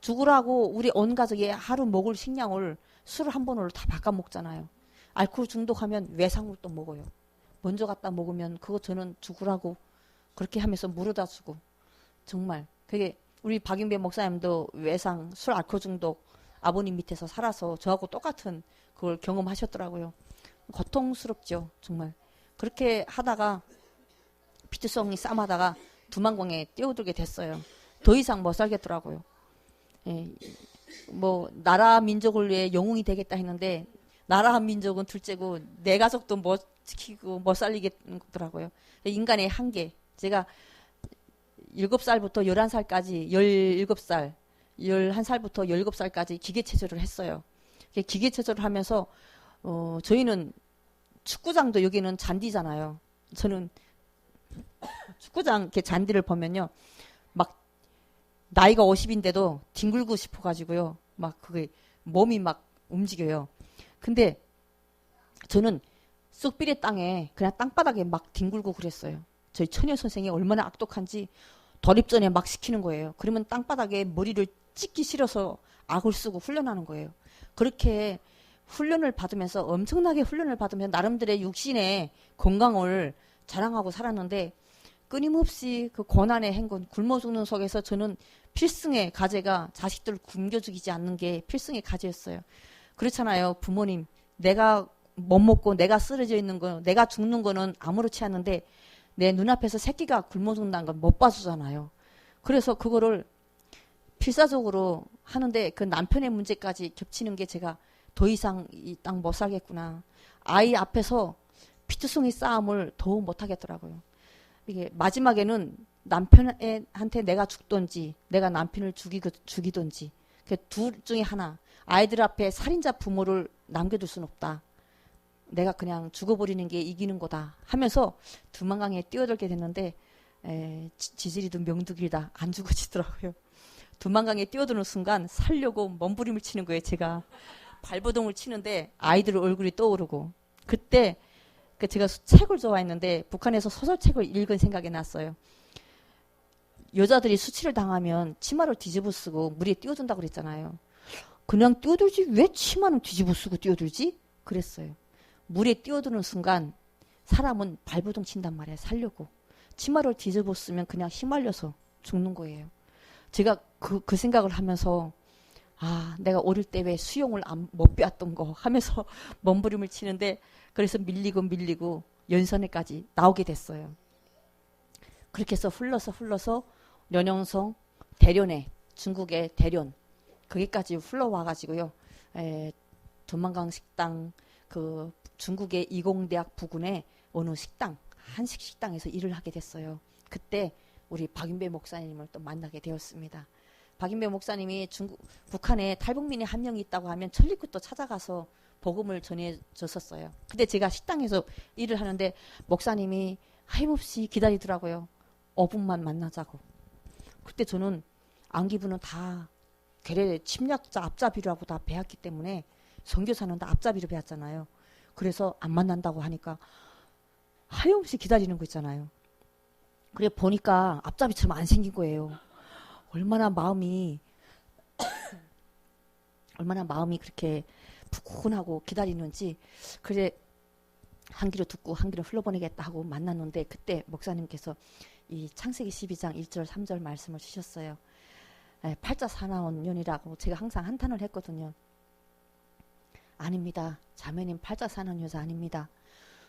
죽으라고 우리 온 가족이 하루 먹을 식량을 술을 한 번으로 다 바꿔 먹잖아요. 알코올 중독하면 외상을 또 먹어요. 먼저 갖다 먹으면 그거 저는 죽으라고 그렇게 하면서 물어다 주고 정말 그게 우리 박윤배 목사님도 외상 술 알코올 중독 아버님 밑에서 살아서 저하고 똑같은 그걸 경험하셨더라고요. 고통스럽죠. 정말 그렇게 하다가 피투성이 싸움하다가 두만강에 뛰어들게 됐어요. 더 이상 못 살겠더라고요. 예, 뭐 나라 민족을 위해 영웅이 되겠다 했는데 나라 민족은 둘째고 내 가족도 못 지키고 못 살리겠더라고요. 인간의 한계. 제가 7살부터 11살까지 17살, 11살부터 17살까지 기계체조를 했어요. 기계체조를 하면서 저희는 축구장도 여기는 잔디잖아요. 저는 축구장 이렇게 잔디를 보면요. 막 나이가 50인데도 뒹굴고 싶어가지고요. 막 그게 몸이 막 움직여요. 근데 저는 쑥비례 땅에 그냥 땅바닥에 막 뒹굴고 그랬어요. 저희 처녀 선생이 얼마나 악독한지 돌입전에 막 시키는 거예요. 그러면 땅바닥에 머리를 찍기 싫어서 악을 쓰고 훈련하는 거예요. 그렇게 훈련을 받으면서 엄청나게 훈련을 받으면서 나름대로의 육신의 건강을 자랑하고 살았는데 끊임없이 그 고난의 행군, 굶어 죽는 속에서 저는 필승의 과제가 자식들을 굶겨 죽이지 않는 게 필승의 과제였어요. 그렇잖아요. 부모님, 내가 못 먹고 내가 쓰러져 있는 거, 내가 죽는 거는 아무렇지 않은데 내 눈앞에서 새끼가 굶어 죽는다는 건 못 봐주잖아요. 그래서 그거를 필사적으로 하는데 그 남편의 문제까지 겹치는 게 제가 더 이상 이 땅 못 살겠구나. 아이 앞에서 피투성이 싸움을 더 못 하겠더라고요. 이게 마지막에는 남편한테 내가 죽던지 내가 남편을 죽이던지 그 둘 중에 하나. 아이들 앞에 살인자 부모를 남겨둘 순 없다. 내가 그냥 죽어버리는 게 이기는 거다 하면서 두만강에 뛰어들게 됐는데 지지리도 명두길이다. 안 죽어지더라고요. 두만강에 뛰어드는 순간 살려고 몸부림을 치는 거예요. 제가 발버둥을 치는데 아이들 얼굴이 떠오르고 그때 제가 책을 좋아했는데 북한에서 소설책을 읽은 생각이 났어요. 여자들이 수치를 당하면 치마를 뒤집어 쓰고 물에 뛰어든다고 그랬잖아요. 그냥 뛰어들지 왜 치마는 뒤집어 쓰고 뛰어들지? 그랬어요. 물에 뛰어드는 순간 사람은 발버둥 친단 말이에요. 살려고. 치마를 뒤집어 쓰면 그냥 휘말려서 죽는 거예요. 제가 그 생각을 하면서 내가 어릴 때 왜 수영을 못 배웠던 거 하면서 몸부림을 치는데 그래서 밀리고 연선에까지 나오게 됐어요. 그렇게 해서 흘러서 연영성 대련에 중국의 대련 거기까지 흘러와가지고요. 두만강 식당 그 중국의 이공대학 부근에 어느 식당, 한식 식당에서 일을 하게 됐어요. 그때 우리 박윤배 목사님을 또 만나게 되었습니다. 박윤배 목사님이 북한에 탈북민이 한 명이 있다고 하면 천리끝도 찾아가서 복음을 전해줬었어요. 근데 제가 식당에서 일을 하는데 목사님이 하염없이 기다리더라고요. 5분만 만나자고. 그때 저는 안기부는 다 괴뢰 침략자 앞잡이라고 다 배웠기 때문에 선교사는 다 앞잡이로 배웠잖아요. 그래서 안 만난다고 하니까 하염없이 기다리는 거 있잖아요. 그래 보니까 앞잡이처럼 안 생긴 거예요. 얼마나 마음이 그렇게 푸근하고 기다리는지. 그래 한 귀로 듣고 한 귀로 흘러보내겠다 하고 만났는데 그때 목사님께서 이 창세기 12장 1절 3절 말씀을 주셨어요. 팔자 사나운 년이라고 제가 항상 한탄을 했거든요. 아닙니다. 자매님 팔자 사나운 여자 아닙니다.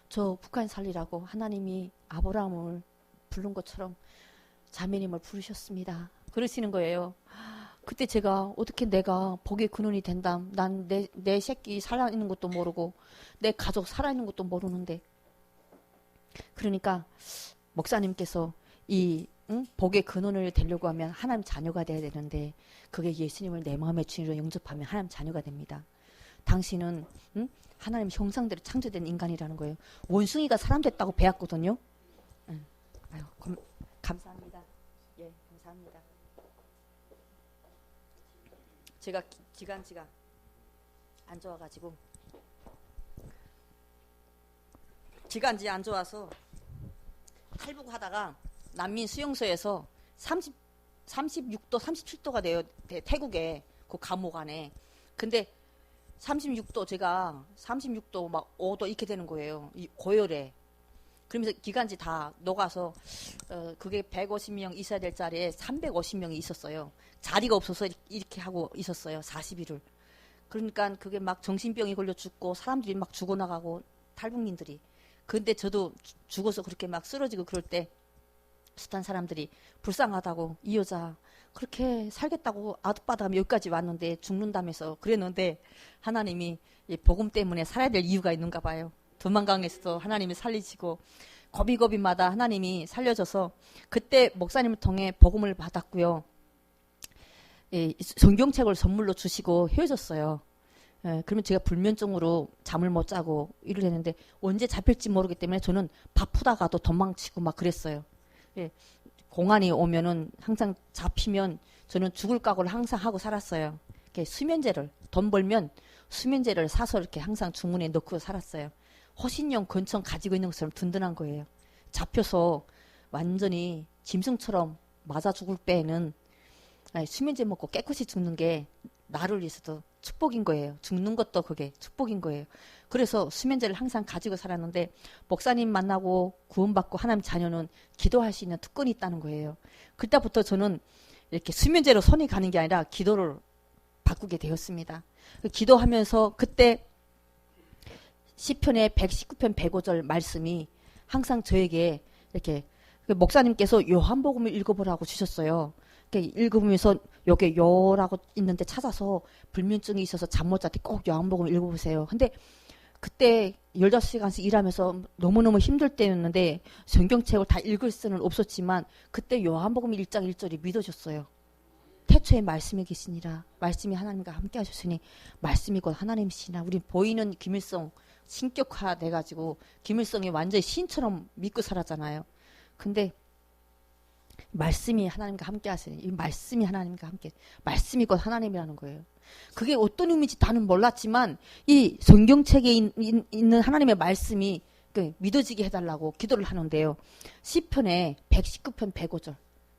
저 북한 살리라고 하나님이 아브라함을 부른 것처럼 자매님을 부르셨습니다. 그러시는 거예요. 그때 제가 어떻게 내가 복의 근원이 된다. 난 내 새끼 살아있는 것도 모르고 내 가족 살아있는 것도 모르는데. 그러니까 목사님께서 이 복의 근원을 되려고 하면 하나님 자녀가 돼야 되는데 그게 예수님을 내 마음의 주인으로 영접하면 하나님 자녀가 됩니다. 당신은 하나님 형상대로 창조된 인간이라는 거예요. 원숭이가 사람 됐다고 배웠거든요. 아유, 감사합니다. 예, 감사합니다. 제가 기관지가 안 좋아가지고 기관지 안 좋아서 탈북하다가 난민 수용소에서 36도 37도가 돼요. 태국에 그 감옥 안에. 근데 36도 제가 36도 막 5도 이렇게 되는 거예요. 이 고열에. 그러면서 기관지 다 녹아서 그게 150명 있어야 될 자리에 350명이 있었어요. 자리가 없어서 이렇게 하고 있었어요. 40일을. 그러니까 그게 막 정신병이 걸려 죽고 사람들이 막 죽어나가고 탈북민들이. 근데 저도 죽어서 그렇게 막 쓰러지고 그럴 때 숱한 사람들이 불쌍하다고 이 여자 그렇게 살겠다고 아득바득하면 여기까지 왔는데 죽는다면서 그랬는데 하나님이 이 복음 때문에 살아야 될 이유가 있는가 봐요. 도망강에서도 하나님이 살리시고 고비고비마다 하나님이 살려줘서 그때 목사님을 통해 복음을 받았고요. 예, 성경책을 선물로 주시고 헤어졌어요. 예, 그러면 제가 불면증으로 잠을 못 자고 일을 했는데 언제 잡힐지 모르기 때문에 저는 바쁘다가도 도망치고 막 그랬어요. 예, 공안이 오면은 항상 잡히면 저는 죽을 각오를 항상 하고 살았어요. 이렇게 수면제를 돈 벌면 수면제를 사서 이렇게 항상 주머니에 넣고 살았어요. 호신용 권총 가지고 있는 것처럼 든든한 거예요. 잡혀서 완전히 짐승처럼 맞아 죽을 때에는 수면제 먹고 깨끗이 죽는 게 나를 위해서도 축복인 거예요. 죽는 것도 그게 축복인 거예요. 그래서 수면제를 항상 가지고 살았는데 목사님 만나고 구원받고 하나님 자녀는 기도할 수 있는 특권이 있다는 거예요. 그때부터 저는 이렇게 수면제로 손이 가는 게 아니라 기도를 바꾸게 되었습니다. 기도하면서 그때 시편의 119편 105절 말씀이 항상 저에게 이렇게 목사님께서 요한복음을 읽어보라고 주셨어요. 읽으면서 여기 요라고 있는데 찾아서 불면증이 있어서 잠 못 잘 때 꼭 요한복음을 읽어보세요. 근데 그때 15시간씩 일하면서 너무너무 힘들 때였는데 성경책을 다 읽을 수는 없었지만 그때 요한복음 1장 1절이 믿어졌어요. 태초에 말씀이 계시니라. 말씀이 하나님과 함께 하셨으니 말씀이 곧 하나님이시나. 우리 보이는 김일성 신격화 돼가지고 김일성이 완전히 신처럼 믿고 살았잖아요. 근데 말씀이 하나님과 함께 하시니 이 말씀이 하나님과 함께 말씀이 곧 하나님이라는 거예요. 그게 어떤 의미인지 나는 몰랐지만 이 성경책에 있는 하나님의 말씀이 믿어지게 해달라고 기도를 하는데요. 시편에 119편 105절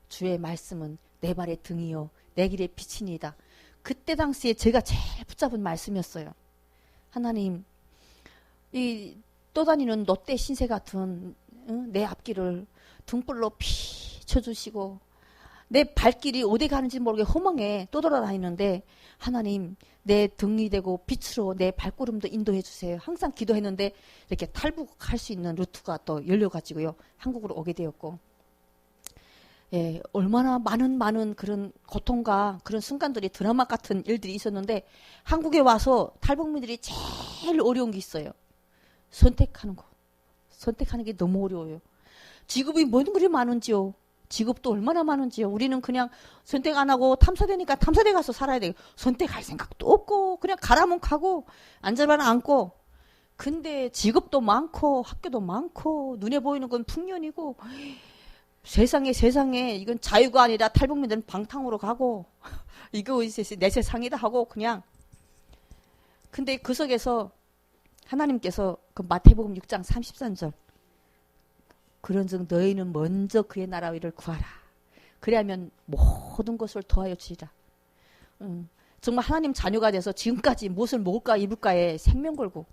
주의 말씀은 내 발의 등이요 내 길의 빛이니이다. 그때 당시에 제가 제일 붙잡은 말씀이었어요. 하나님 이 떠다니는 롯데 신세 같은 내 앞길을 등불로 비춰주시고 내 발길이 어디 가는지 모르게 허망해 떠돌아다니는데 하나님 내 등이 되고 빛으로 내 발걸음도 인도해 주세요. 항상 기도했는데 이렇게 탈북할 수 있는 루트가 또 열려가지고요. 한국으로 오게 되었고 예, 얼마나 많은 그런 고통과 그런 순간들이 드라마 같은 일들이 있었는데 한국에 와서 탈북민들이 제일 어려운 게 있어요. 선택하는 거. 선택하는 게 너무 어려워요. 직업이 뭔 그리 많은지요. 직업도 얼마나 많은지요. 우리는 그냥 선택 안 하고 탐사되니까 탐사대 가서 살아야 돼요. 선택할 생각도 없고 그냥 가라면 가고 앉아만 앉고. 근데 직업도 많고 학교도 많고 눈에 보이는 건 풍년이고 세상에 이건 자유가 아니라 탈북민들은 방탕으로 가고 이거 내 세상이다 하고 그냥. 근데 그 속에서 하나님께서 그 마태복음 6장 33절 그런즉 너희는 먼저 그의 나라와 의를 구하라. 그래야면 모든 것을 더하여 주리라. 정말 하나님 자녀가 돼서 지금까지 무엇을 먹을까 입을까에 생명 걸고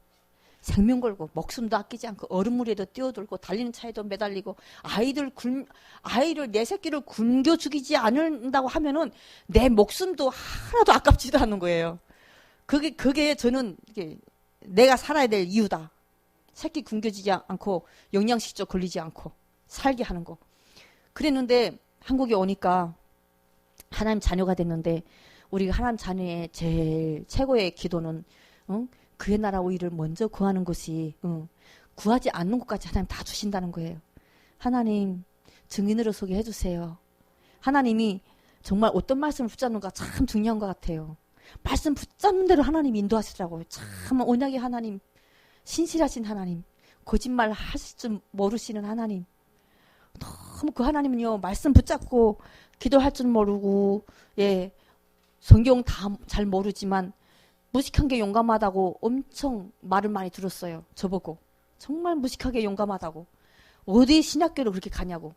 목숨도 아끼지 않고 얼음물에도 뛰어들고 달리는 차에도 매달리고 아이를 내 새끼를 굶겨 죽이지 않는다고 하면은 내 목숨도 하나도 아깝지도 않은 거예요. 그게 저는 내가 살아야 될 이유다. 새끼 굶겨지지 않고 영양식조 걸리지 않고 살게 하는 거. 그랬는데 한국에 오니까 하나님 자녀가 됐는데 우리가 하나님 자녀의 제일 최고의 기도는 그의 나라와 의를 먼저 구하는 것이 구하지 않는 것까지 하나님 다 주신다는 거예요. 하나님 증인으로 소개해 주세요. 하나님이 정말 어떤 말씀을 붙잡는가 참 중요한 것 같아요. 말씀 붙잡는 대로 하나님 인도하시더라고요. 참 언약의 하나님, 신실하신 하나님, 거짓말 하실 줄 모르시는 하나님. 너무 그 하나님은요, 말씀 붙잡고 기도할 줄 모르고, 예, 성경 다 잘 모르지만 무식한 게 용감하다고 엄청 말을 많이 들었어요. 저보고. 정말 무식하게 용감하다고. 어디 신학교를 그렇게 가냐고.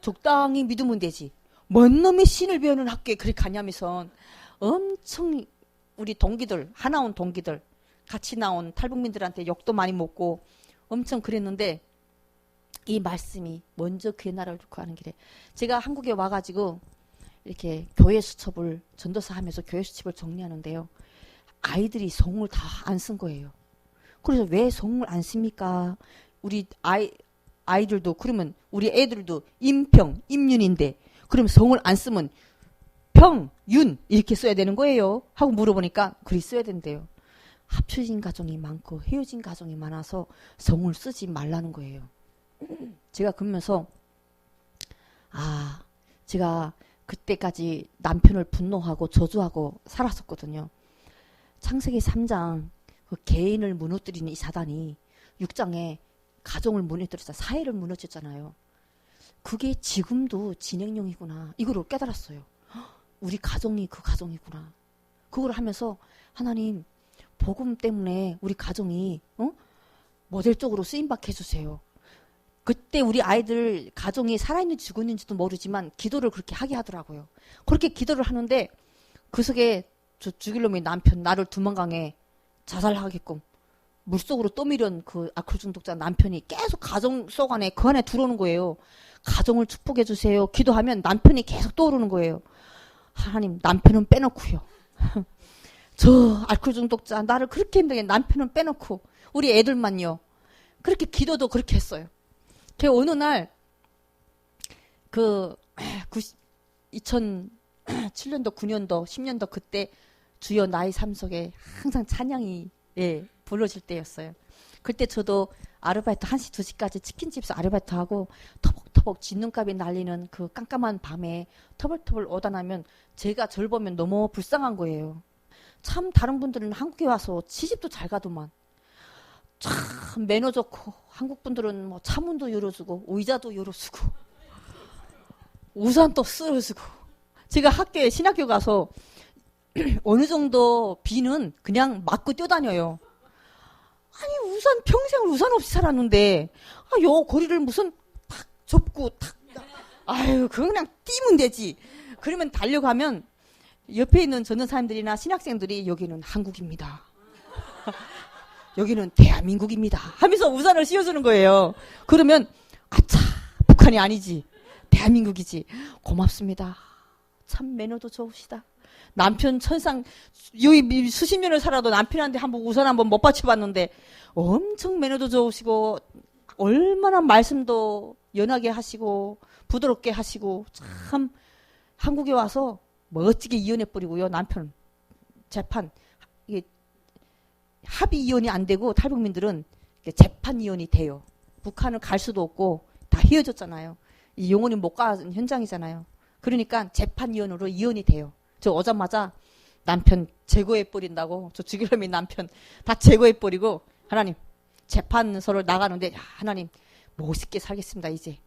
적당히 믿으면 되지. 뭔 놈이 신을 배우는 학교에 그렇게 가냐면서 엄청 우리 동기들, 하나온 동기들, 같이 나온 탈북민들한테 욕도 많이 먹고 엄청 그랬는데 이 말씀이 먼저 그의 나라를 구하는 길에 제가 한국에 와가지고 이렇게 교회 수첩을 전도사 하면서 교회 수첩을 정리하는데요. 아이들이 성을 다 안 쓴 거예요. 그래서 왜 성을 안 씁니까? 우리 아이들도 그러면 우리 애들도 임평, 임윤인데 그럼 성을 안 쓰면 평, 윤 이렇게 써야 되는 거예요. 하고 물어보니까 글이 써야 된대요. 합쳐진 가정이 많고 헤어진 가정이 많아서 성을 쓰지 말라는 거예요. 제가 그러면서 제가 그때까지 남편을 분노하고 저주하고 살았었거든요. 창세기 3장 그 개인을 무너뜨리는 이 사단이 6장에 가정을 무너뜨렸잖아요. 사회를 무너뜨렸잖아요. 그게 지금도 진행형이구나. 이걸 깨달았어요. 우리 가정이 그 가정이구나. 그걸 하면서 하나님 복음 때문에 우리 가정이 모델적으로 쓰임받게 해주세요. 그때 우리 아이들 가정이 살아있는지 죽었는지도 모르지만 기도를 그렇게 하게 하더라고요. 그렇게 기도를 하는데 그 속에 저 죽일 놈의 남편 나를 두만강에 자살하게끔 물속으로 떠밀은 그 알코올 중독자 남편이 계속 가정 속 안에 그 안에 들어오는 거예요. 가정을 축복해 주세요. 기도하면 남편이 계속 떠오르는 거예요. 하나님 남편은 빼놓고요. 저 알코올 중독자 나를 그렇게 힘들게 남편은 빼놓고 우리 애들만요. 그렇게 기도도 그렇게 했어요. 그 어느 날 그 2007년도 9년도 10년도 그때 주여 나의 삶 속에 항상 찬양이 불러질 때였어요. 그때 저도 아르바이트 1시 2시까지 치킨집에서 아르바이트하고 터벅터벅 쥐눈값이 날리는 그 깜깜한 밤에 터벌터벌 오다 나면 제가 절 보면 너무 불쌍한 거예요. 참 다른 분들은 한국에 와서 시집도 잘 가더만 참 매너 좋고 한국 분들은 뭐 차문도 열어주고 의자도 열어주고 우산도 쓸어주고 제가 학교에 신학교 가서 어느 정도 비는 그냥 맞고 뛰어다녀요. 아니 우산 평생을 우산 없이 살았는데 요 거리를 무슨 탁 접고 탁 아유 그거 그냥 뛰면 되지. 그러면 달려가면 옆에 있는 전도사님들이나 신학생들이 여기는 한국입니다. 여기는 대한민국입니다. 하면서 우산을 씌워주는 거예요. 그러면 아차 북한이 아니지 대한민국이지. 고맙습니다. 참 매너도 좋으시다. 남편 천상 여기 수십 년을 살아도 남편한테 한번 우산 한번 못 받쳐봤는데 엄청 매너도 좋으시고 얼마나 말씀도 연하게 하시고 부드럽게 하시고 참 한국에 와서 멋지게 이혼해버리고요. 남편 재판 이게 합의 이혼이 안 되고 탈북민들은 재판 이혼이 돼요. 북한을 갈 수도 없고 다 헤어졌잖아요. 이 영원히 못 가는 현장이잖아요. 그러니까 재판 이혼으로 이혼이 돼요. 저 오자마자 남편 제거해버린다고, 저 죽이려면 남편 다 제거해버리고, 하나님, 재판소를 나가는데, 하나님, 멋있게 살겠습니다, 이제.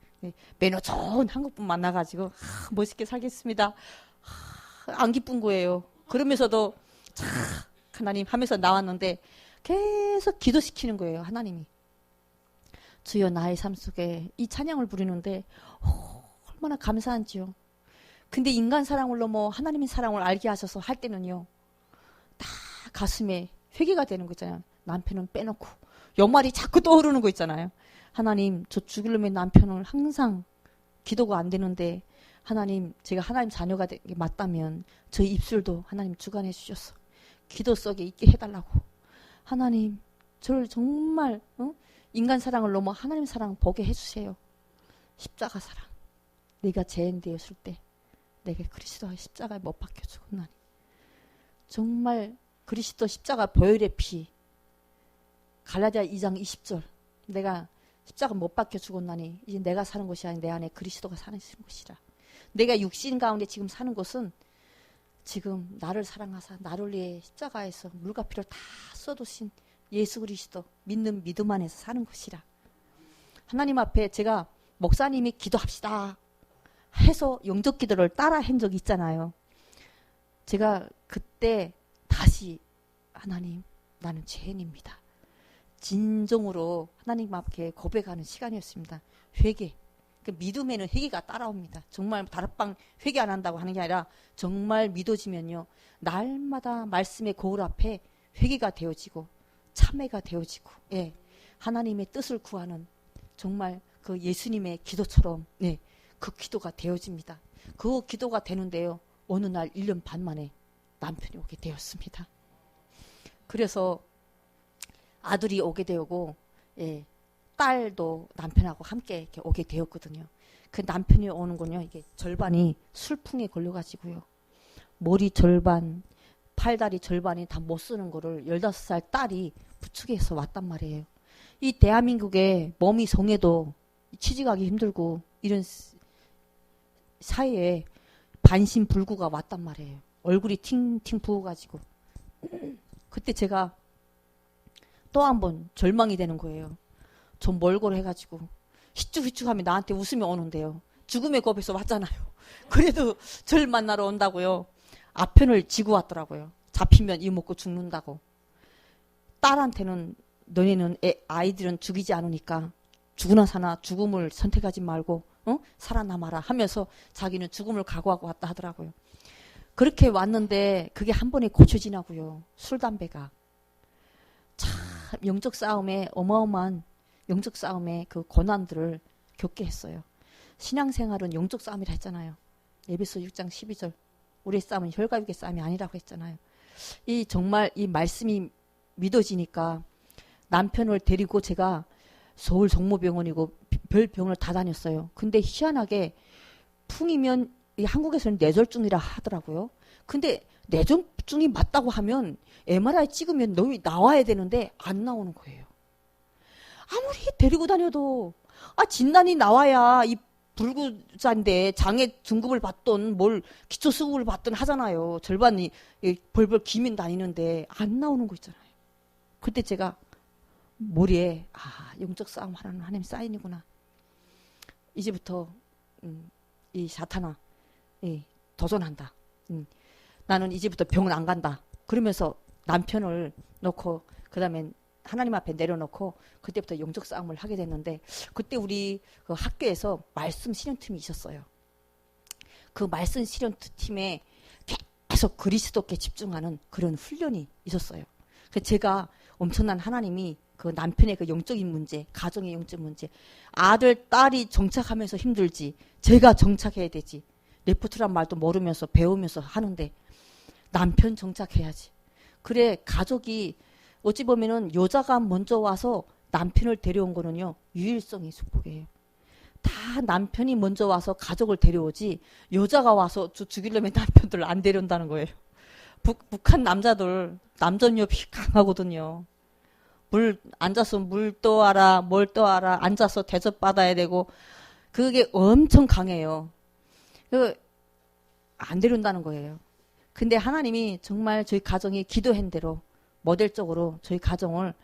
매너 좋은 한국분 만나가지고, 멋있게 살겠습니다. 안 기쁜 거예요. 그러면서도, 하나님 하면서 나왔는데, 계속 기도시키는 거예요, 하나님이. 주여 나의 삶 속에 이 찬양을 부르는데, 얼마나 감사한지요. 근데 인간 사랑을 넘어 하나님의 사랑을 알게 하셔서 할 때는요, 다 가슴에 회개가 되는 거 있잖아요. 남편은 빼놓고 옆말이 자꾸 떠오르는 거 있잖아요. 하나님, 저 죽으려면 남편을 항상 기도가 안 되는데, 하나님, 제가 하나님 자녀가 되게 맞다면 저희 입술도 하나님 주관해 주셔서 기도 속에 있게 해달라고. 하나님, 저를 정말 인간 사랑을 넘어 하나님 사랑 보게 해주세요. 십자가 사랑. 내가 죄인 되었을 때 내게 그리스도의 십자가에 못 박혀 죽었나니, 정말 그리스도 십자가 보혈의 피, 갈라디아 2장 20절, 내가 십자가 못 박혀 죽었나니 이제 내가 사는 것이 아닌 내 안에 그리스도가 사는 것이라. 내가 육신 가운데 지금 사는 것은 지금 나를 사랑하사 나를 위해 십자가에서 물과 피를 다 쏟으신 예수 그리스도 믿는 믿음 안에서 사는 것이라. 하나님 앞에 제가 목사님이 기도합시다 해서 영적 기도를 따라 한 적이 있잖아요. 제가 그때 다시 하나님, 나는 죄인입니다. 진정으로 하나님 앞에 고백하는 시간이었습니다. 회개. 그 믿음에는 회개가 따라옵니다. 정말 다락방 회개 안 한다고 하는 게 아니라 정말 믿어지면요, 날마다 말씀의 거울 앞에 회개가 되어지고 참회가 되어지고, 예, 하나님의 뜻을 구하는 정말 그 예수님의 기도처럼, 네, 그 기도가 되어집니다. 그 기도가 되는데요, 어느 날 1년 반 만에 남편이 오게 되었습니다. 그래서 아들이 오게 되었고, 예, 딸도 남편하고 함께 이렇게 오게 되었거든요. 그 남편이 오는군요. 이게 절반이 술풍에 걸려가지고요, 머리 절반, 팔다리 절반이 다 못 쓰는 거를 15살 딸이 부축해서 왔단 말이에요. 이 대한민국에 몸이 성해도 취직하기 힘들고 이런 사이에 반신불구가 왔단 말이에요. 얼굴이 팅팅 부어가지고. 그때 제가 또 한 번 절망이 되는 거예요. 좀 멀고 해가지고 휘쭉휘쭉하면 나한테 웃음이 오는데요. 죽음의 겁에서 왔잖아요. 그래도 절 만나러 온다고요. 아편을 지고 왔더라고요. 잡히면 이 먹고 죽는다고. 딸한테는 너네는 아이들은 죽이지 않으니까 죽으나 사나 죽음을 선택하지 말고 살아남아라 하면서 자기는 죽음을 각오하고 왔다 하더라고요. 그렇게 왔는데 그게 한 번에 고쳐지나고요. 술, 담배가. 참 영적 싸움에, 어마어마한 영적 싸움에 그 고난들을 겪게 했어요. 신앙생활은 영적 싸움이라 했잖아요. 에베소 6장 12절. 우리의 싸움은 혈과 육의 싸움이 아니라고 했잖아요. 이 정말 이 말씀이 믿어지니까 남편을 데리고 제가 서울 종모병원이고 별 병원을 다 다녔어요. 근데 희한하게 풍이면 한국에서는 뇌졸중이라 하더라고요. 근데 뇌졸중이 맞다고 하면 MRI 찍으면 놈이 나와야 되는데 안 나오는 거예요. 아무리 데리고 다녀도 진단이 나와야 이 불구자인데 장애 등급을 받던 뭘 기초수급을 받던 하잖아요. 절반이 벌벌 기면 다니는데 안 나오는 거 있잖아요. 그때 제가 머리에 영적 싸움 하는 하나님 사인이구나. 이제부터 이 사탄아 도전한다. 나는 이제부터 병원 안 간다. 그러면서 남편을 놓고 그 다음에 하나님 앞에 내려놓고 그때부터 영적 싸움을 하게 됐는데, 그때 우리 그 학교에서 말씀 실현팀이 있었어요. 그 말씀 실현팀에 계속 그리스도께 집중하는 그런 훈련이 있었어요. 그래서 제가 엄청난 하나님이 그 남편의 그 영적인 문제, 가정의 영적 문제, 아들, 딸이 정착하면서 힘들지 제가 정착해야 되지. 레포트란 말도 모르면서 배우면서 하는데 남편 정착해야지. 그래, 가족이 어찌 보면은 여자가 먼저 와서 남편을 데려온 거는요, 유일성의 축복이에요. 다 남편이 먼저 와서 가족을 데려오지 여자가 와서 죽이려면 남편들을 안 데려온다는 거예요. 북한 남자들 남전협이 강하거든요. 앉아서 물 떠와라, 뭘 떠와라, 앉아서 대접받아야 되고, 그게 엄청 강해요. 안 데려온다는 거예요. 근데 하나님이 정말 저희 가정이 기도한 대로 모델적으로 저희 가정을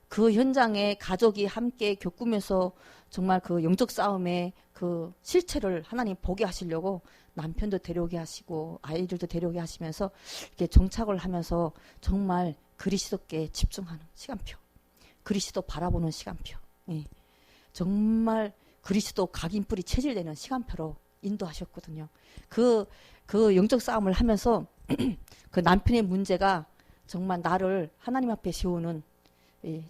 그 현장에 가족이 함께 겪으면서 정말 그 영적 싸움의 그 실체를 하나님 보게 하시려고 남편도 데려오게 하시고 아이들도 데려오게 하시면서 이렇게 정착을 하면서 정말 그리스도께 집중하는 시간표, 그리스도 바라보는 시간표, 예. 정말 그리스도 각인뿌리 체질되는 시간표로 인도하셨거든요. 그 영적 싸움을 하면서 그 남편의 문제가 정말 나를 하나님 앞에 세우는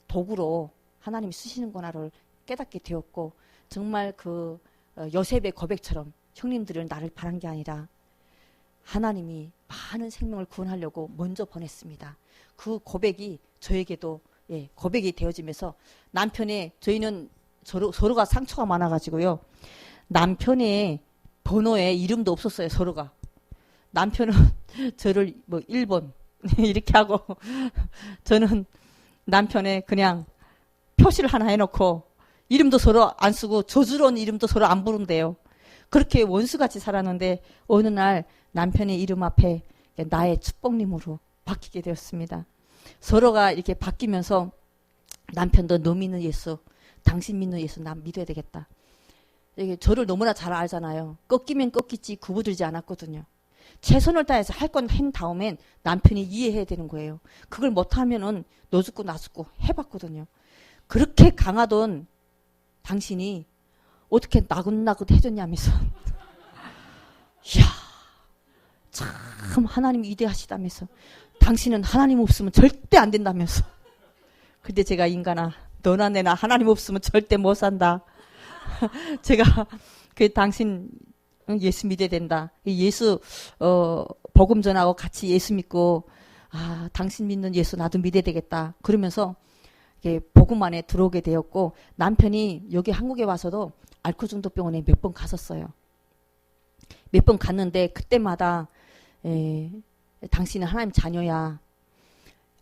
도구로 하나님이 쓰시는구나를 깨닫게 되었고, 정말 그 요셉의 고백처럼 형님들은 나를 바란 게 아니라 하나님이 많은 생명을 구원하려고 먼저 보냈습니다. 그 고백이 저에게도 고백이 되어지면서 저희는 서로가 상처가 많아가지고요. 남편의 번호에 이름도 없었어요, 서로가. 남편은 저를 1번 이렇게 하고 저는 남편의 그냥 표시를 하나 해놓고 이름도 서로 안 쓰고 저주로운 이름도 서로 안 부른대요. 그렇게 원수같이 살았는데 어느 날 남편의 이름 앞에 나의 축복님으로 바뀌게 되었습니다. 서로가 이렇게 바뀌면서 남편도 너 믿는 예수, 당신 믿는 예수 난 믿어야 되겠다. 이게 저를 너무나 잘 알잖아요. 꺾이면 꺾이지 구부들지 않았거든요. 최선을 다해서 할 건 한 다음엔 남편이 이해해야 되는 거예요. 그걸 못하면은 너 죽고 나 죽고 해봤거든요. 그렇게 강하던 당신이 어떻게 나긋나긋 해줬냐면서 이야 참 하나님 위대하시다면서 당신은 하나님 없으면 절대 안 된다면서. 근데 제가 인간아 너나 내나 하나님 없으면 절대 못 산다. 제가 당신 예수 믿어야 된다. 예수 복음 전하고 같이 예수 믿고 당신 믿는 예수 나도 믿어야 되겠다. 그러면서 복음 안에 들어오게 되었고, 남편이 여기 한국에 와서도 알코올 중독병원에 몇 번 갔었어요. 몇 번 갔는데 그때마다 당신은 하나님 자녀야.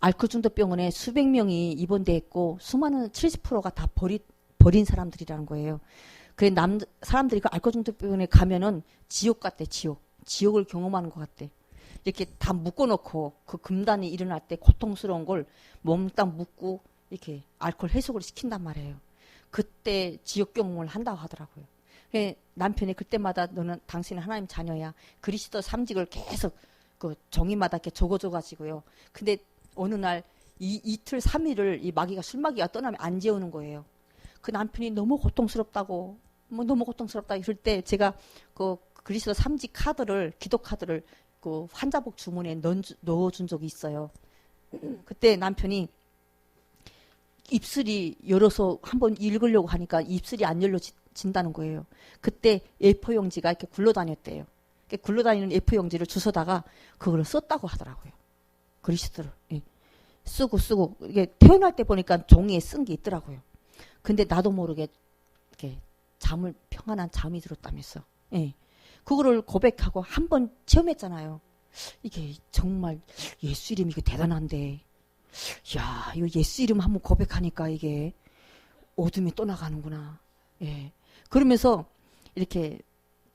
알코올 중독병원에 수백 명이 입원돼 있고 수많은 70%가 다 버린 사람들이라는 거예요. 그래 사람들이 그 알코올 중독병원에 가면은 지옥 같대. 지옥을 경험하는 것 같대. 이렇게 다 묶어놓고 그 금단이 일어날 때 고통스러운 걸 몽땅 묶고 이렇게 알코올 해속을 시킨단 말이에요. 그때 지옥 경험을 한다고 하더라고요. 남편이 그때마다 너는 당신은 하나님 자녀야. 그리스도 삼직을 계속 그 종이마다 이렇게 적어줘가지고요. 근데 어느 날 이틀 3일을 이 마귀가 술마귀가 떠나면 안 재우는 거예요. 그 남편이 너무 고통스럽다고 너무 고통스럽다 이럴 때 제가 그 그리스도 삼직 카드를 기도 카드를 그 환자복 주머니에 넣어준 적이 있어요. 그때 남편이 입술이 열어서 한번 읽으려고 하니까 입술이 안 열려진다는 거예요. 그때 A4 용지가 이렇게 굴러다녔대요. 굴러다니는 A4 용지를 주워다가 그걸 썼다고 하더라고요. 그리스도를 쓰고 이게 태어날 때 보니까 종이에 쓴 게 있더라고요. 근데 나도 모르게 이렇게 평안한 잠이 들었다면서. 그거를 고백하고 한 번 체험했잖아요. 이게 정말 예수 이름이 이게 대단한데, 야, 이거 예수 이름 한번 고백하니까 이게 어둠이 또 나가는구나. 그러면서 이렇게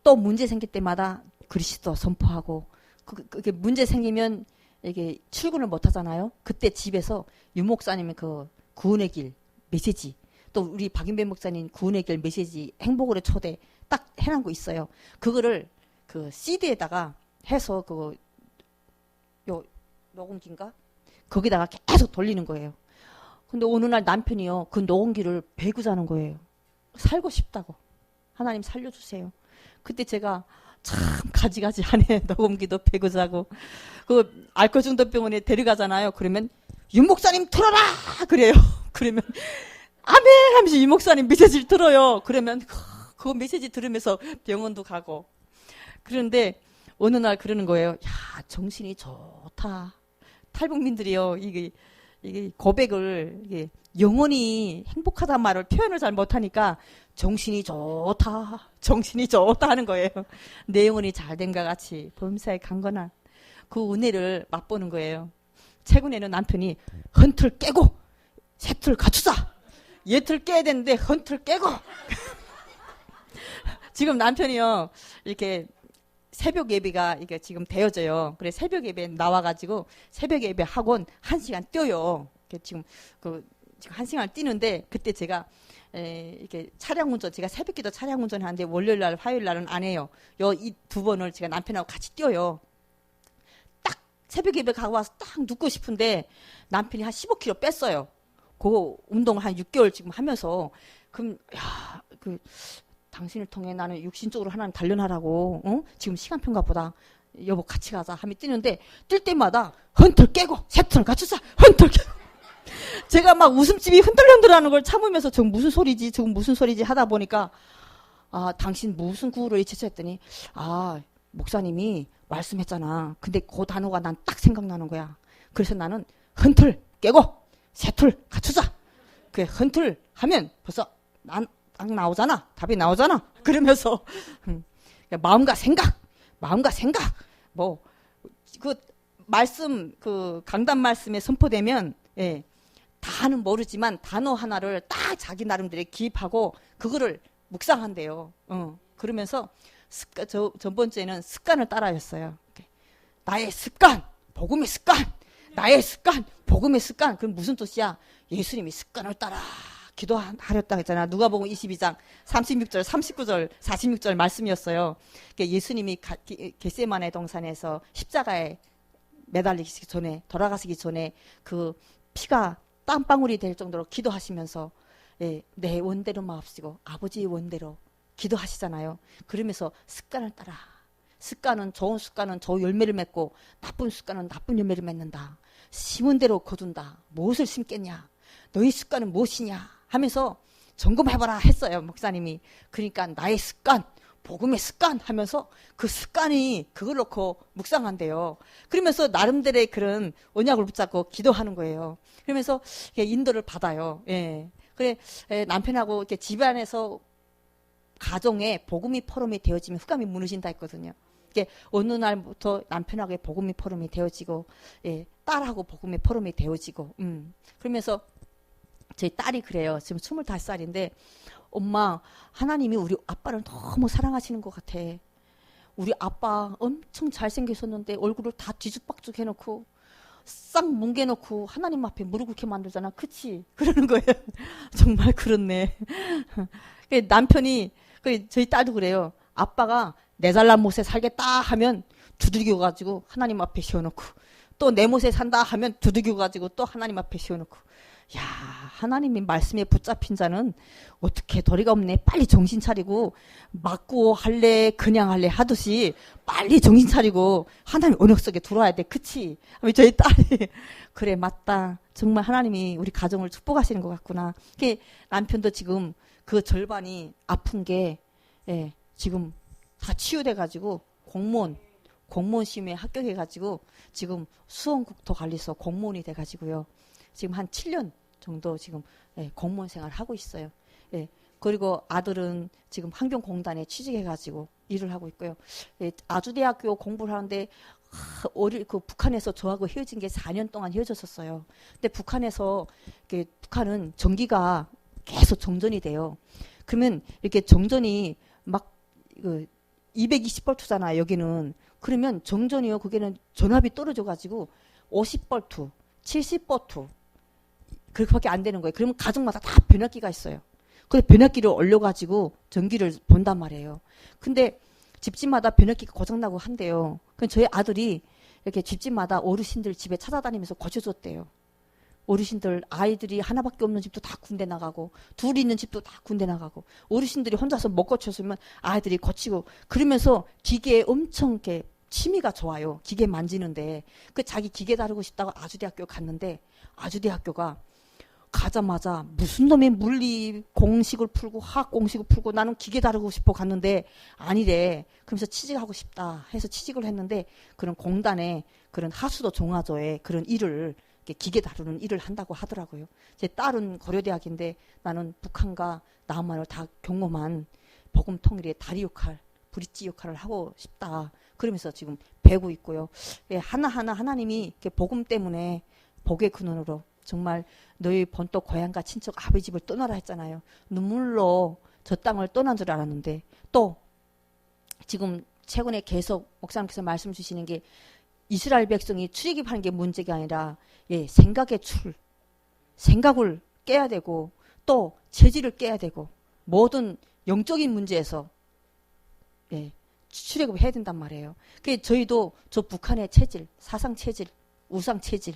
또 문제 생길 때마다 그리스도 선포하고, 그게 문제 생기면 이게 출근을 못 하잖아요. 그때 집에서 유 목사님의 그 구원의 길 메시지, 또 우리 박인배 목사님 구원의 길 메시지 행복으로 초대 딱 해놓은 거 있어요. 그거를 그 CD에다가 해서 녹음기인가? 거기다가 계속 돌리는 거예요. 근데 어느 날 남편이요, 그 녹음기를 배구자는 거예요. 살고 싶다고. 하나님 살려주세요. 그때 제가 참 가지가지하네. 녹음기도 배구자고. 그 알코올 중독병원에 데려가잖아요. 그러면 윤 목사님 틀어라! 그래요. 그러면 아멘! 하면서 윤 목사님 메시지를 들어요. 그러면 그 메시지 들으면서 병원도 가고. 그런데 어느 날 그러는 거예요. 야, 정신이 좋다. 탈북민들이요, 이게 고백을, 이게 영원히 행복하다는 말을 표현을 잘 못하니까 정신이 좋다 하는 거예요. 내 영혼이 잘된과 같이 범사에 강건한 그 은혜를 맛보는 거예요. 최근에는 남편이 헌틀 깨고 새틀 갖추자. 얘틀 깨야 되는데 헌틀 깨고. 지금 남편이요, 이렇게 새벽 예배가 이게 지금 되어져요. 그래 새벽 예배 나와가지고 새벽 예배 학원 1시간 뛰어요. 지금 지금 1시간을 뛰는데 그때 제가 이렇게 차량 운전, 제가 새벽기도 차량 운전 하는데 월요일 날, 화요일 날은 안 해요. 이 2번을 제가 남편하고 같이 뛰어요. 딱 새벽 예배 가고 와서 딱 눕고 싶은데 남편이 한 15kg 뺐어요. 그 운동을 한 6개월 지금 하면서 그럼 야, 당신을 통해 나는 육신적으로 하나님 단련하라고, 지금 시간표인가 보다. 여보 같이 가자 하면 뛰는데 뛸 때마다 헌틀 깨고 새틀 갖추자 헌틀 깨고. 제가 막 웃음집이 흔들흔들하는 걸 참으면서 저건 무슨 소리지 저건 무슨 소리지 하다 보니까 당신 무슨 구호를 외치자 했더니 목사님이 말씀했잖아. 근데 그 단어가 난 딱 생각나는 거야. 그래서 나는 헌틀 깨고 새틀 갖추자. 그 헌틀 하면 벌써 난 딱 나오잖아. 답이 나오잖아. 그러면서 마음과 생각 뭐 그 말씀 강단 말씀에 선포되면 다는 모르지만 단어 하나를 딱 자기 나름대로 기입하고 그거를 묵상한대요. 그러면서 전번째는 습관을 따라했어요. 나의 습관, 복음의 습관, 나의 습관, 복음의 습관. 그럼 무슨 뜻이야? 예수님이 습관을 따라 기도하렸다 했잖아. 누가복음 22장 36절, 39절, 46절 말씀이었어요. 예수님이 겟세마네 동산에서 십자가에 매달리기 전에, 돌아가시기 전에 그 피가 땀방울이 될 정도로 기도하시면서 내 원대로 마옵시고 아버지의 원대로 기도하시잖아요. 그러면서 습관을 따라. 습관은 좋은 습관은 좋은 열매를 맺고 나쁜 습관은 나쁜 열매를 맺는다. 심은 대로 거둔다. 무엇을 심겠냐? 너희 습관은 무엇이냐? 하면서 점검해봐라 했어요. 목사님이. 그러니까 나의 습관, 복음의 습관 하면서 그 습관이 그걸 놓고 묵상한대요. 그러면서 나름대로의 그런 언약을 붙잡고 기도하는 거예요. 그러면서 인도를 받아요. 그래 남편하고 이렇게 집안에서 가정에 복음의 포럼이 되어지면 흑암이 무너진다 했거든요. 어느 날부터 남편하고 복음의 포럼이 되어지고 딸하고 복음의 포럼이 되어지고 그러면서 저희 딸이 그래요. 지금 25살인데 엄마 하나님이 우리 아빠를 너무 사랑하시는 것 같아. 우리 아빠 엄청 잘생겼었는데 얼굴을 다 뒤죽박죽 해놓고 싹 뭉개놓고 하나님 앞에 무릎 꿇게 만들잖아. 그치? 그러는 거예요. 정말 그렇네. 남편이 저희 딸도 그래요. 아빠가 내 잘난 못에 살겠다 하면 두들겨가지고 하나님 앞에 세워놓고 또 내 못에 산다 하면 두들겨가지고 또 하나님 앞에 세워놓고 야 하나님의 말씀에 붙잡힌 자는 어떻게 도리가 없네. 빨리 정신 차리고 맞고 할래 그냥 할래 하듯이 빨리 정신 차리고 하나님 언약 속에 들어와야 돼. 그치? 저희 딸이 그래 맞다. 정말 하나님이 우리 가정을 축복하시는 것 같구나. 남편도 지금 그 절반이 아픈 게 지금 다 치유돼가지고 공무원 시험에 합격해가지고 지금 수원국토관리소 공무원이 돼가지고요. 지금 한 7년 정도 지금 공무원 생활을 하고 있어요. 그리고 아들은 지금 환경공단에 취직해가지고 일을 하고 있고요. 아주대학교 공부를 하는데 북한에서 저하고 헤어진 게 4년 동안 헤어졌었어요. 근데 북한은 전기가 계속 정전이 돼요. 그러면 이렇게 정전이 막 220볼트잖아요. 여기는. 그러면 정전이요. 그게는 전압이 떨어져가지고 50볼트, 70볼트 그렇게밖에 안 되는 거예요. 그러면 가정마다 다 변압기가 있어요. 그래서 변압기를 올려가지고 전기를 본단 말이에요. 근데 집집마다 변압기가 고장나고 한대요. 그럼 저희 아들이 이렇게 집집마다 어르신들 집에 찾아다니면서 고쳐줬대요. 어르신들 아이들이 하나밖에 없는 집도 다 군대 나가고 둘 있는 집도 다 군대 나가고 어르신들이 혼자서 못 고쳤으면 아이들이 고치고 그러면서 기계에 엄청 이렇게 취미가 좋아요. 기계 만지는데 자기 기계 다루고 싶다고 아주대학교 갔는데 아주대학교가 가자마자 무슨 놈의 물리 공식을 풀고 화학 공식을 풀고 나는 기계 다루고 싶어 갔는데 아니래. 그러면서 취직하고 싶다 해서 취직을 했는데 그런 공단에 그런 하수도 종화조에 그런 일을 기계 다루는 일을 한다고 하더라고요. 제 딸은 고려대학인데 나는 북한과 남한을 다 경험한 복음 통일의 다리 역할, 브릿지 역할을 하고 싶다. 그러면서 지금 배우고 있고요. 하나하나 하나님이 복음 때문에 복의 근원으로 정말 너희 본토 고향과 친척 아버지 집을 떠나라 했잖아요. 눈물로 저 땅을 떠난 줄 알았는데 또 지금 최근에 계속 목사님께서 말씀 주시는 게 이스라엘 백성이 출애굽하는 게 문제가 아니라 생각을 깨야 되고 또 체질을 깨야 되고 모든 영적인 문제에서 출애굽을 해야 된단 말이에요. 그래서 저희도 저 북한의 체질, 사상 체질, 우상 체질,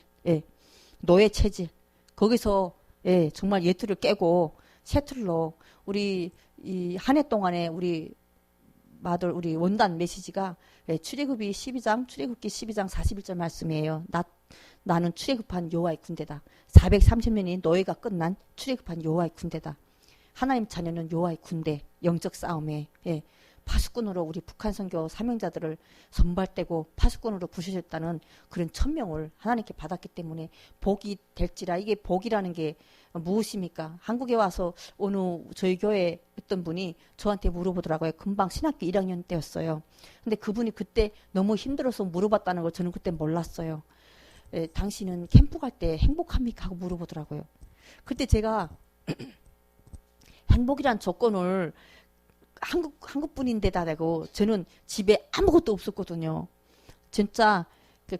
노예 체질 거기서 정말 예틀을 깨고 새 틀로 우리 이 한 해 동안에 우리 원단 메시지가 출애굽기 12장 41절 말씀이에요. 나는 출애굽한 여호와의 군대다. 430년이 노예가 끝난 출애굽한 여호와의 군대다. 하나님 자녀는 여호와의 군대, 영적 싸움에 파수꾼으로 우리 북한 선교 사명자들을 선발되고 파수꾼으로 부르셨다는 그런 천명을 하나님께 받았기 때문에 복이 될지라. 이게 복이라는 게 무엇입니까? 한국에 와서 어느 저희 교회 어떤 분이 저한테 물어보더라고요. 금방 신학교 1학년 때였어요. 근데 그분이 그때 너무 힘들어서 물어봤다는 걸 저는 그때 몰랐어요. 당신은 캠프 갈 때 행복합니까? 하고 물어보더라고요. 그때 제가 행복이란 조건을 한국 분인데다 대고 저는 집에 아무것도 없었거든요. 진짜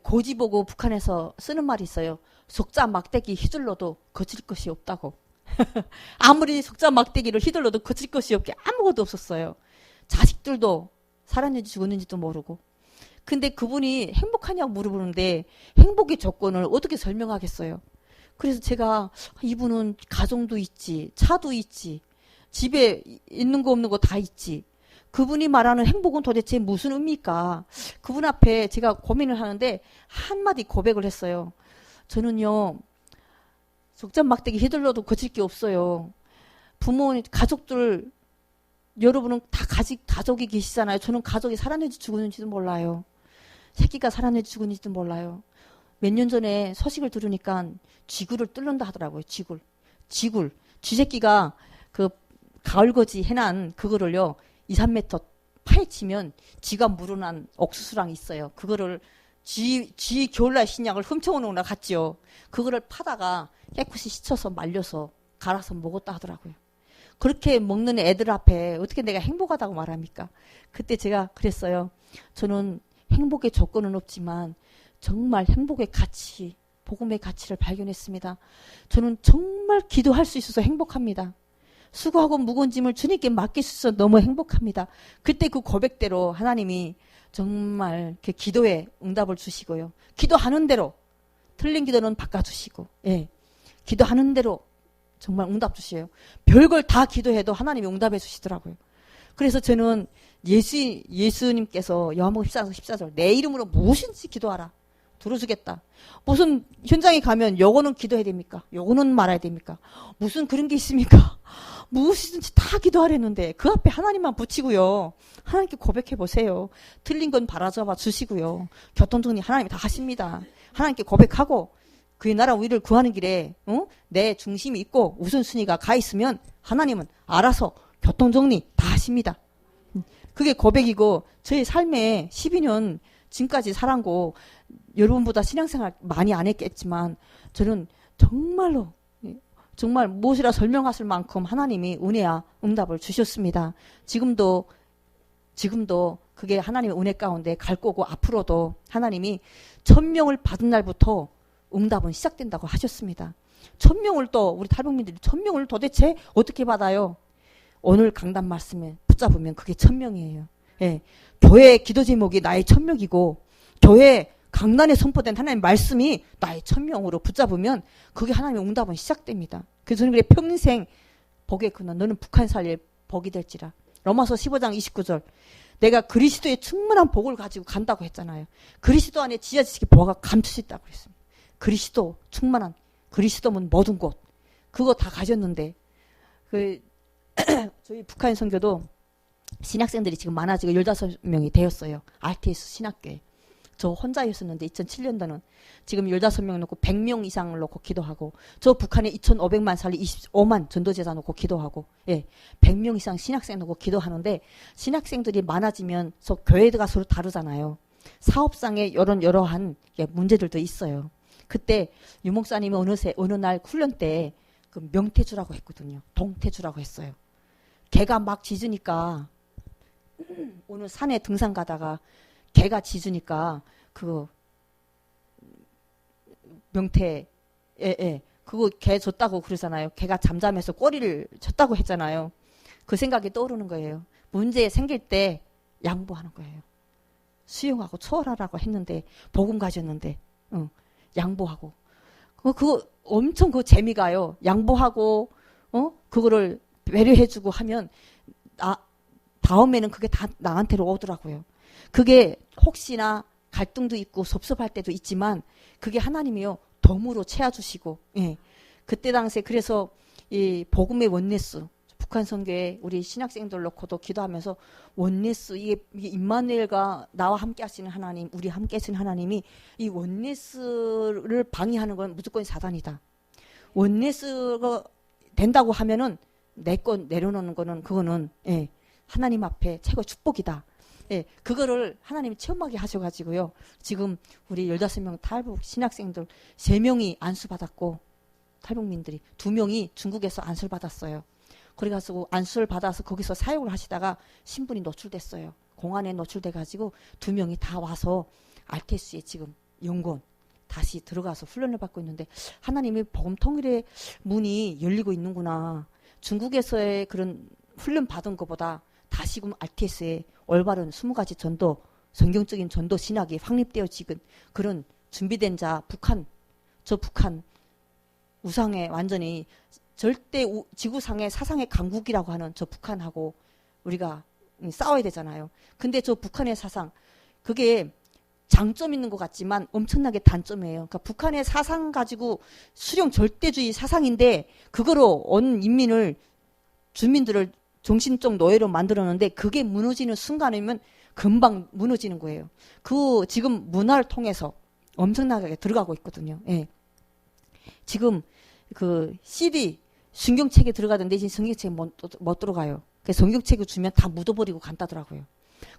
고지 보고 북한에서 쓰는 말이 있어요. 속자 막대기 휘둘러도 거칠 것이 없다고. 아무리 속자 막대기를 휘둘러도 거칠 것이 없게 아무것도 없었어요. 자식들도 살았는지 죽었는지도 모르고. 근데 그분이 행복하냐고 물어보는데 행복의 조건을 어떻게 설명하겠어요. 그래서 제가 이분은 가정도 있지, 차도 있지, 집에 있는 거 없는 거 다 있지. 그분이 말하는 행복은 도대체 무슨 의미입니까? 그분 앞에 제가 고민을 하는데 한마디 고백을 했어요. 저는요, 속잔 막대기 휘둘러도 거칠 게 없어요. 부모님, 가족들, 여러분은 다 가족이 계시잖아요. 저는 가족이 살았는지 죽었는지도 몰라요. 새끼가 살았는지 죽었는지도 몰라요. 몇 년 전에 소식을 들으니까 쥐굴을 뚫는다 하더라고요. 쥐굴. 쥐새끼가 그 가을거지 해난 그거를요 2, 3m 파헤치면 쥐가 물어난 옥수수랑 있어요. 그거를 쥐 겨울날 신약을 훔쳐오는 거 같지요. 그거를 파다가 깨끗이 씻어서 말려서 갈아서 먹었다 하더라고요. 그렇게 먹는 애들 앞에 어떻게 내가 행복하다고 말합니까? 그때 제가 그랬어요. 저는 행복의 조건은 없지만 정말 행복의 가치, 복음의 가치를 발견했습니다. 저는 정말 기도할 수 있어서 행복합니다. 수고하고 무거운 짐을 주님께 맡길 수 있어서 너무 행복합니다. 그때 그 고백대로 하나님이 정말 그 기도에 응답을 주시고요. 기도하는 대로 틀린 기도는 바꿔주시고, 기도하는 대로 정말 응답 주셔요. 별걸 다 기도해도 하나님이 응답해 주시더라고요. 그래서 저는 예수님께서 요한복음 14절 내 이름으로 무엇인지 기도하라. 들어주겠다. 무슨 현장에 가면 요거는 기도해야 됩니까? 요거는 말아야 됩니까? 무슨 그런 게 있습니까? 무엇이든지 다 기도하려는데 그 앞에 하나님만 붙이고요. 하나님께 고백해 보세요. 틀린 건 바라잡아 주시고요. 교통정리 하나님이 다 하십니다. 하나님께 고백하고 그의 나라 위를 구하는 길에 내 중심이 있고 우선순위가 가 있으면 하나님은 알아서 교통정리 다 하십니다. 그게 고백이고 저의 삶에 12년 지금까지 살았고 여러분보다 신앙생활 많이 안 했겠지만 저는 정말로 정말 무엇이라 설명하실 만큼 하나님이 은혜와 응답을 주셨습니다. 지금도 그게 하나님의 은혜 가운데 갈 거고 앞으로도 하나님이 1000명을 받은 날부터 응답은 시작된다고 하셨습니다. 1000명을 또 우리 탈북민들이 1000명을 도대체 어떻게 받아요? 오늘 강단 말씀에 붙잡으면 그게 1000명이에요. 교회 기도 제목이 나의 1000명이고 교회 강단에 선포된 하나님의 말씀이 나의 1000명으로 붙잡으면 그게 하나님의 응답은 시작됩니다. 그래서 저는 그래 평생 복의 근원 너는 북한 살릴 복이 될지라. 로마서 15장 29절 내가 그리스도의 충만한 복을 가지고 간다고 했잖아요. 그리스도 안에 지혜지식의 보화가 감춰져 있다고 그랬습니다. 그리스도 충만한 그리스도면 모든 곳 그거 다 가졌는데 저희 북한 선교도 신학생들이 지금 많아지고 15명이 되었어요. RTS 신학교에. 저 혼자였었는데 2007년도는 지금 15명 놓고 100명 이상을 놓고 기도하고 저 북한에 2,500만 살리 25만 전도제자 놓고 기도하고 100명 이상 신학생 놓고 기도하는데 신학생들이 많아지면 교회가 서로 다르잖아요. 사업상의 여러한 문제들도 있어요. 그때 유목사님이 어느 날 훈련 때 그 명태주라고 했거든요. 동태주라고 했어요. 개가 막 짖으니까 오늘 산에 등산 가다가 개가 짖으니까 그 명태 그거 개 줬다고 그러잖아요. 개가 잠잠해서 꼬리를 쳤다고 했잖아요. 그 생각이 떠오르는 거예요. 문제 생길 때 양보하는 거예요. 수용하고 초월하라고 했는데 복음 가졌는데 양보하고 그거 엄청 그 재미가요. 양보하고 그거를 배려해주고 하면 다음에는 그게 다 나한테로 오더라고요. 그게 혹시나 갈등도 있고 섭섭할 때도 있지만 그게 하나님이요 덤으로 채워주시고 그때 당시에 그래서 이 복음의 원네스 북한 선교에 우리 신학생들 놓고도 기도하면서 원네스 이게 임마누엘과 나와 함께 하시는 하나님 우리 함께 하시는 하나님이 이 원네스를 방해하는 건 무조건 사단이다. 원네스가 된다고 하면은 내 건 내려놓는 거는 그거는 하나님 앞에 최고 축복이다. 그거를 하나님이 체험하게 하셔가지고요. 지금 우리 15명 탈북 신학생들 3명이 안수받았고 탈북민들이 2명이 중국에서 안수를 받았어요. 그래가지고 안수를 받아서 거기서 사역을 하시다가 신분이 노출됐어요. 공안에 노출돼가지고 2명이 다 와서 RTS에 지금 연구원 다시 들어가서 훈련을 받고 있는데 하나님이 복음 통일의 문이 열리고 있는구나. 중국에서의 그런 훈련 받은 것보다 다시금 RTS에 올바른 20가지 전도, 성경적인 전도 신학이 확립되어 지금 그런 준비된 자 북한 우상에 완전히 절대 지구상의 사상의 강국이라고 하는 저 북한하고 우리가 싸워야 되잖아요. 근데 저 북한의 사상 그게 장점 있는 것 같지만 엄청나게 단점이에요. 그러니까 북한의 사상 가지고 수령 절대주의 사상인데 그거로 온 주민들을 정신적 노예로 만들었는데 그게 무너지는 순간이면 금방 무너지는 거예요. 그 지금 문화를 통해서 엄청나게 들어가고 있거든요. 지금 그 CD 성경책에 들어가던데 이제 성경책에 못 들어가요. 그래서 성경책을 주면 다 묻어버리고 간다더라고요.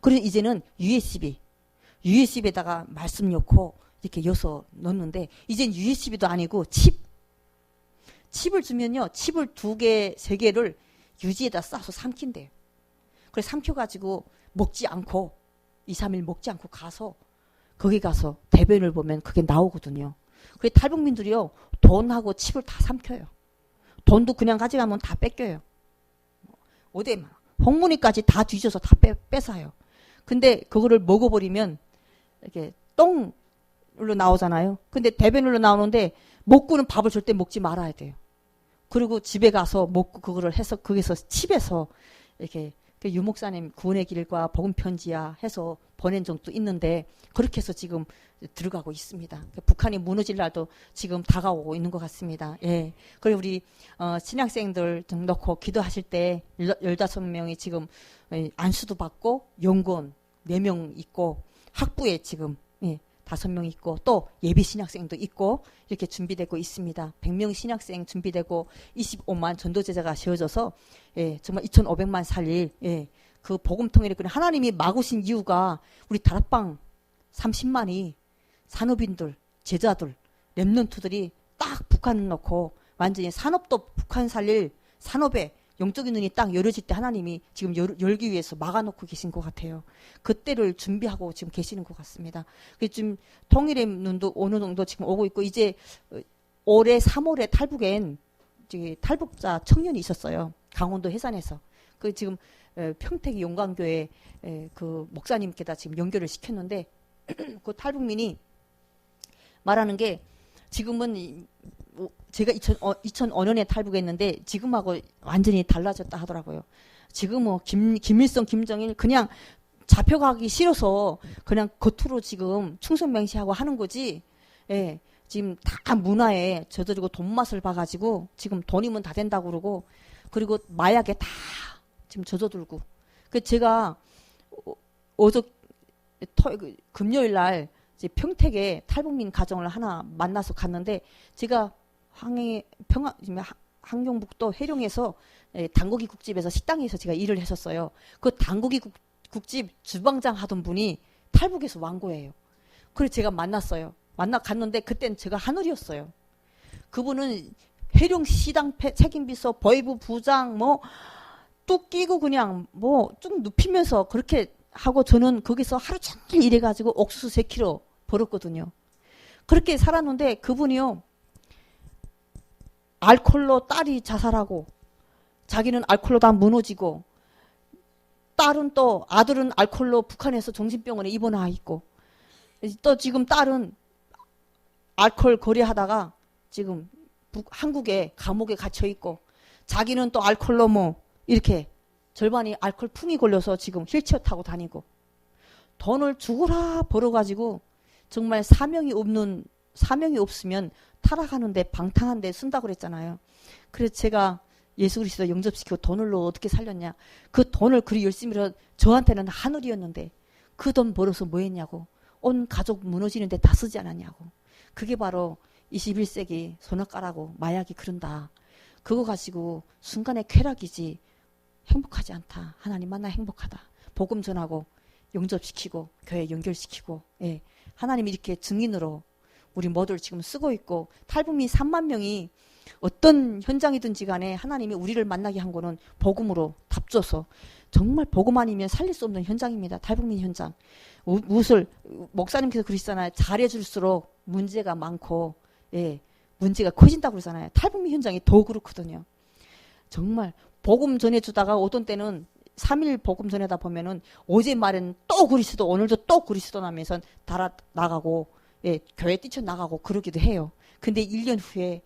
그래서 이제는 USB에다가 말씀 넣고 이렇게 여서 넣는데 이젠 USB도 아니고 칩을 주면요. 칩을 2개, 3개를 유지에다 싸서 삼킨대요. 그래서 삼켜가지고 먹지 않고 2, 3일 먹지 않고 가서 거기 가서 대변을 보면 그게 나오거든요. 그래서 탈북민들이요. 돈하고 칩을 다 삼켜요. 돈도 그냥 가져가면 다 뺏겨요. 어디 홍문이까지 다 뒤져서 다 뺏어요. 근데 그거를 먹어버리면 이렇게 똥으로 나오잖아요. 근데 대변으로 나오는데 먹고는 밥을 절대 먹지 말아야 돼요. 그리고 집에 가서 먹고 그거를 해서 거기서 칩에서 이렇게 유목사님 구원의 길과 복음 편지야 해서 보낸 적도 있는데 그렇게 해서 지금 들어가고 있습니다. 북한이 무너질 날도 지금 다가오고 있는 것 같습니다. 그리고 우리 신학생들 좀 넣고 기도하실 때 15명이 지금 안수도 받고 연구원 4명 있고 학부에 지금 5명 있고 또 예비 신학생도 있고 이렇게 준비되고 있습니다. 100명 신학생 준비되고 25만 전도제자가 세워져서 정말 2,500만 살릴 그 복음 통일을 하나님이 막으신 이유가 우리 다락방 30만이 산업인들, 제자들, 렘넌트들이 딱 북한을 놓고 완전히 산업도 북한 살릴 산업에 영적인 눈이 딱 열어질 때 하나님이 지금 열기 위해서 막아놓고 계신 것 같아요. 그때를 준비하고 지금 계시는 것 같습니다. 지금 통일의 눈도 어느 정도 지금 오고 있고 이제 올해 3월에 탈북엔 탈북자 청년이 있었어요. 강원도 해산에서. 그 지금 평택 용광교회 그 목사님께다 지금 연결을 시켰는데 그 탈북민이 말하는 게 지금은 제가 2005년에 탈북했는데 지금하고 완전히 달라졌다 하더라고요. 지금 뭐 김일성, 김정일 그냥 잡혀가기 싫어서 그냥 겉으로 지금 충성맹시하고 하는 거지. 지금 다 문화에 젖어들고 돈맛을 봐가지고 지금 돈이면 다 된다고 그러고 그리고 마약에 다 지금 젖어들고. 그래서 제가 금요일 날 이제 평택에 탈북민 가정을 하나 만나서 갔는데 제가 항경북도 해룡에서 당고기 국집에서 식당에서 제가 일을 했었어요. 그 당고기 국집 주방장 하던 분이 탈북해서 왕 거예요. 그래서 제가 만났어요. 갔는데 그땐 제가 하늘이었어요. 그분은 해룡시당 책임비서 버이부 부장 뚝 끼고 그냥 쭉 눕히면서 그렇게 하고 저는 거기서 하루 종일 일해가지고 옥수수 3kg 벌었거든요. 그렇게 살았는데 그분이요. 알코올로 딸이 자살하고 자기는 알코올로 다 무너지고 아들은 알코올로 북한에서 정신병원에 입원해 있고 또 지금 딸은 알코올 거래하다가 지금 한국에 감옥에 갇혀 있고 자기는 또 알코올로 이렇게 절반이 알코올 풍이 걸려서 지금 휠체어 타고 다니고 돈을 죽어라 벌어가지고 정말 사명이 없으면 타락하는데 방탕한데 쓴다고 그랬잖아요. 그래서 제가 예수 그리스도 영접시키고 돈으로 어떻게 살렸냐. 그 돈을 그리 열심히 저한테는 하늘이었는데 그 돈 벌어서 뭐 했냐고. 온 가족 무너지는데 다 쓰지 않았냐고. 그게 바로 21세기 선악과라고 마약이 그런다. 그거 가지고 순간의 쾌락이지 행복하지 않다. 하나님 만나 행복하다. 복음 전하고 영접시키고 교회 연결시키고 하나님이 이렇게 증인으로 우리 모두를 지금 쓰고 있고 탈북민 3만 명이 어떤 현장이든지 간에 하나님이 우리를 만나게 한 거는 복음으로 답줘서 정말 복음 아니면 살릴 수 없는 현장입니다. 탈북민 현장. 무엇을 목사님께서 그러시잖아요. 잘해줄수록 문제가 많고 문제가 커진다고 그러잖아요. 탈북민 현장이 더 그렇거든요. 정말 복음 전해주다가 어떤 때는 3일 복음 전하다 보면은 어제 말은 또 그리스도 오늘도 또 그리스도 나면서 나가고 교회 뛰쳐나가고 그러기도 해요. 근데 1년 후에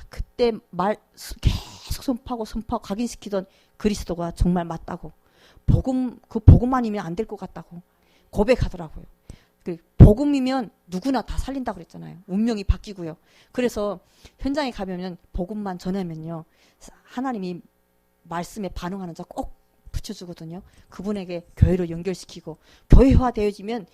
그때 말 계속 선포하고 각인시키던 그리스도가 정말 맞다고 그 복음 아니면 안 될 것 같다고 고백하더라고요. 그 복음이면 누구나 다 살린다고 그랬잖아요. 운명이 바뀌고요. 그래서 현장에 가면 복음만 전하면요. 하나님이 말씀에 반응하는 자 꼭 붙여주거든요. 그분에게 교회로 연결시키고 교회화되어지면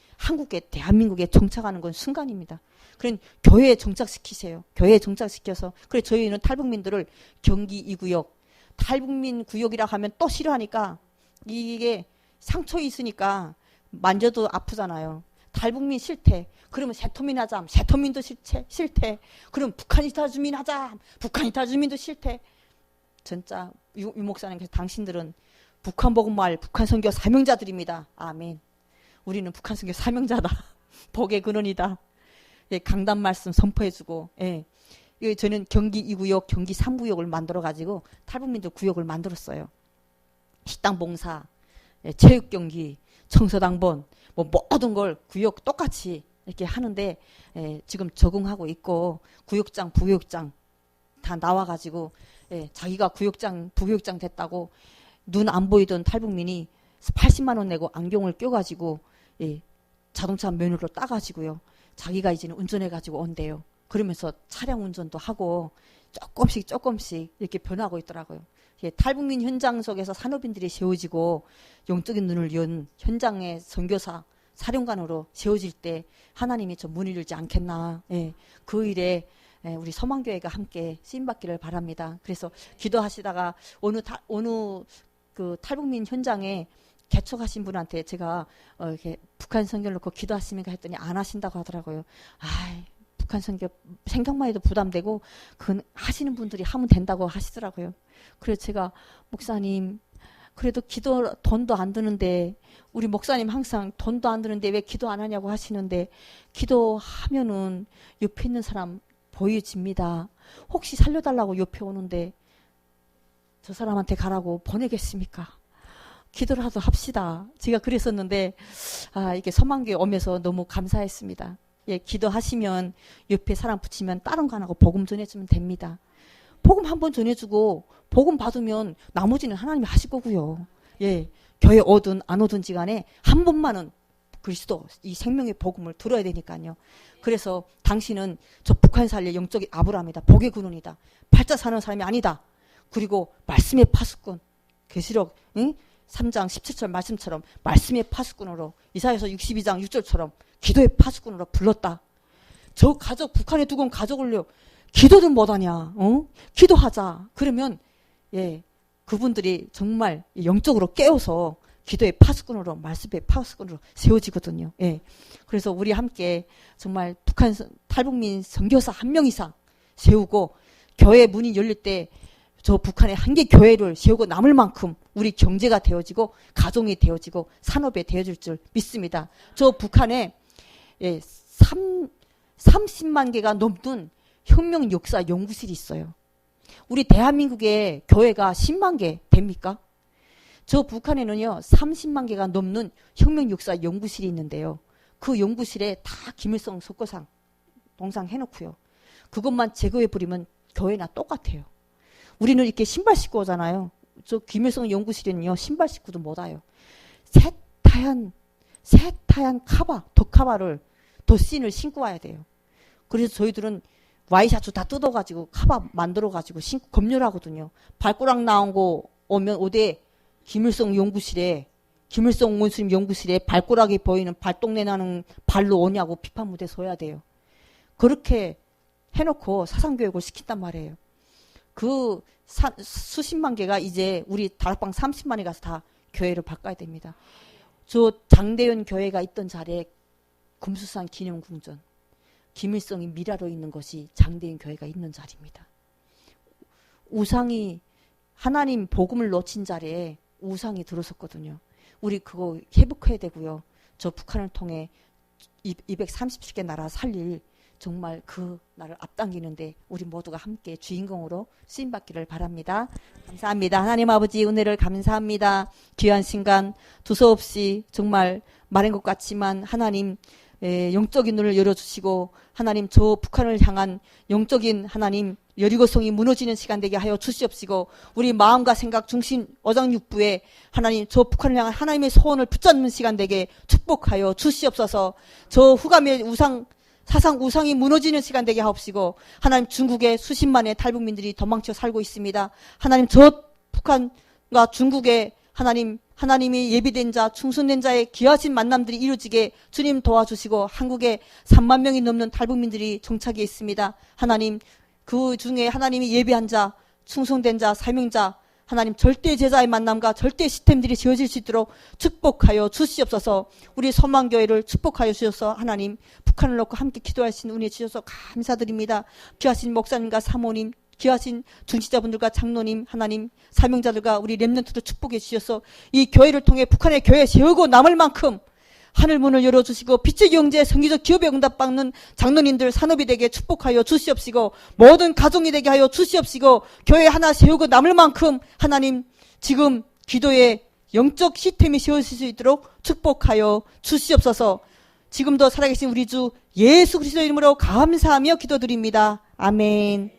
대한민국에 정착하는 건 순간입니다. 그러니까 교회에 정착시키세요. 교회에 정착시켜서 그래 저희는 탈북민들을 경기 2구역 탈북민 구역이라 하면 또 싫어하니까 이게 상처 있으니까 만져도 아프잖아요. 탈북민 싫대. 그러면 세토민 하자. 세토민도 싫대. 그럼 북한 이탈주민 하자. 북한 이탈주민도 싫대. 진짜 유 목사님께서 당신들은 북한 복음말 북한 선교 사명자들입니다. 아멘. 우리는 북한 선교 사명자다. 복의 근원이다. 강단 말씀 선포해주고 저는 경기 2구역 경기 3구역을 만들어가지고 탈북민들 구역을 만들었어요. 식당 봉사 체육경기 청소당번 모든 걸 구역 똑같이 이렇게 하는데 지금 적응하고 있고 구역장 부구역장 다 나와가지고 자기가 구역장 부구역장 됐다고 눈 안 보이던 탈북민이 80만 원 내고 안경을 껴가지고 자동차 면허를 따가지고요. 자기가 이제는 운전해가지고 온대요. 그러면서 차량 운전도 하고 조금씩 이렇게 변하고 있더라고요. 탈북민 현장 속에서 산업인들이 세워지고 영적인 눈을 연 현장의 선교사 사령관으로 세워질 때 하나님이 저 문을 열지 않겠나. 그 일에 우리 서망교회가 함께 쓰임받기를 바랍니다. 그래서 기도하시다가 어느 그 탈북민 현장에 개척하신 분한테 제가 이렇게 북한 선교를 놓고 기도하십니까 했더니 안 하신다고 하더라고요. 북한 선교 생각만 해도 부담되고 그건 하시는 분들이 하면 된다고 하시더라고요. 그래서 제가 목사님 그래도 돈도 안 드는데 우리 목사님 항상 돈도 안 드는데 왜 기도 안 하냐고 하시는데 기도하면은 옆에 있는 사람 보여집니다. 혹시 살려달라고 옆에 오는데 저 사람한테 가라고 보내겠습니까? 기도라도 합시다. 제가 그랬었는데 이게 서망교회 오면서 너무 감사했습니다. 기도하시면 옆에 사람 붙이면 다른 거 안 하고 복음 전해주면 됩니다. 복음 한번 전해주고 복음 받으면 나머지는 하나님이 하실 거고요. 교회 오든 안 오든지 간에 한 번만은 그리스도 이 생명의 복음을 들어야 되니까요. 그래서 당신은 저 북한 살려 영적인 아브라함이다. 복의 근원이다. 팔자 사는 사람이 아니다. 그리고 말씀의 파수꾼 계시록 3장 17절 말씀처럼 말씀의 파수꾼으로 이사야서 62장 6절처럼 기도의 파수꾼으로 불렀다. 저 가족 북한에 두고 온 가족을요. 기도도 못하냐. 기도하자. 그러면 그분들이 정말 영적으로 깨어서 기도의 파수꾼으로, 말씀의 파수꾼으로 세워지거든요. 예. 그래서 우리 함께 정말 북한 탈북민 선교사 한 명 이상 세우고 교회 문이 열릴 때 저 북한의 한 개 교회를 세우고 남을 만큼 우리 경제가 되어지고 가정이 되어지고 산업에 되어질 줄 믿습니다. 저 북한에 30만 개가 넘는 혁명 역사 연구실이 있어요. 우리 대한민국의 교회가 10만 개 됩니까? 저 북한에는요 30만 개가 넘는 혁명 역사 연구실이 있는데요. 그 연구실에 다 김일성 석고상 동상 해놓고요. 그것만 제거해버리면 교회나 똑같아요. 우리는 이렇게 신발 신고 오잖아요. 저 김일성 연구실에는요 신발 신고도 못 와요. 새하얀 카바, 덧카바를 덧신을 신고 와야 돼요. 그래서 저희들은 와이셔츠 다 뜯어가지고 카바 만들어가지고 신고 검열하거든요. 발가락 나온 거 오면 어디 김일성 연구실에 김일성 원수님 연구실에 발가락이 보이는 발동네 나는 발로 오냐고 비판 무대 서야 돼요. 그렇게 해놓고 사상교육을 시킨단 말이에요. 그 수십만 개가 이제 우리 다락방 30만에 가서 다 교회를 바꿔야 됩니다. 저 장대현 교회가 있던 자리에 금수산 기념궁전, 김일성이 미라로 있는 것이 장대현 교회가 있는 자리입니다. 우상이 하나님 복음을 놓친 자리에 우상이 들어섰거든요. 우리 그거 회복해야 되고요. 저 북한을 통해 230개 나라 살릴 정말 그 나를 앞당기는데 우리 모두가 함께 주인공으로 쓰임받기를 바랍니다. 감사합니다. 하나님 아버지 은혜를 감사합니다. 귀한 순간 두서없이 정말 말한 것 같지만 하나님 영적인 눈을 열어주시고 하나님 저 북한을 향한 영적인 하나님 여리고성이 무너지는 시간 되게 하여 주시옵시고 우리 마음과 생각 중심 어장육부에 하나님 저 북한을 향한 하나님의 소원을 붙잡는 시간 되게 축복하여 주시옵소서. 저 후감의 사상 우상이 무너지는 시간 되게 하옵시고 하나님 중국에 수십만의 탈북민들이 도망쳐 살고 있습니다. 하나님 저 북한과 중국에 하나님이 예비된 자, 충성된 자의 귀하신 만남들이 이루어지게 주님 도와주시고 한국에 3만 명이 넘는 탈북민들이 정착해 있습니다. 하나님 그 중에 하나님이 예비한 자, 충성된 자, 사명자 하나님 절대 제자의 만남과 절대 시스템들이 지어질 수 있도록 축복하여 주시옵소서. 우리 소망교회를 축복하여 주셔서 하나님 북한을 놓고 함께 기도하신 은혜 주셔서 감사드립니다. 귀하신 목사님과 사모님 귀하신 중지자분들과 장로님 하나님 사명자들과 우리 렘넌트도 축복해 주셔서 이 교회를 통해 북한의 교회 세우고 남을 만큼 하늘문을 열어주시고 빛의 경제 성기적 기업에 응답받는 장로님들 산업이 되게 축복하여 주시옵시고 모든 가정이 되게 하여 주시옵시고 교회 하나 세우고 남을 만큼 하나님 지금 기도에 영적 시스템이 세워질 수 있도록 축복하여 주시옵소서. 지금도 살아계신 우리 주 예수 그리스도 이름으로 감사하며 기도드립니다. 아멘.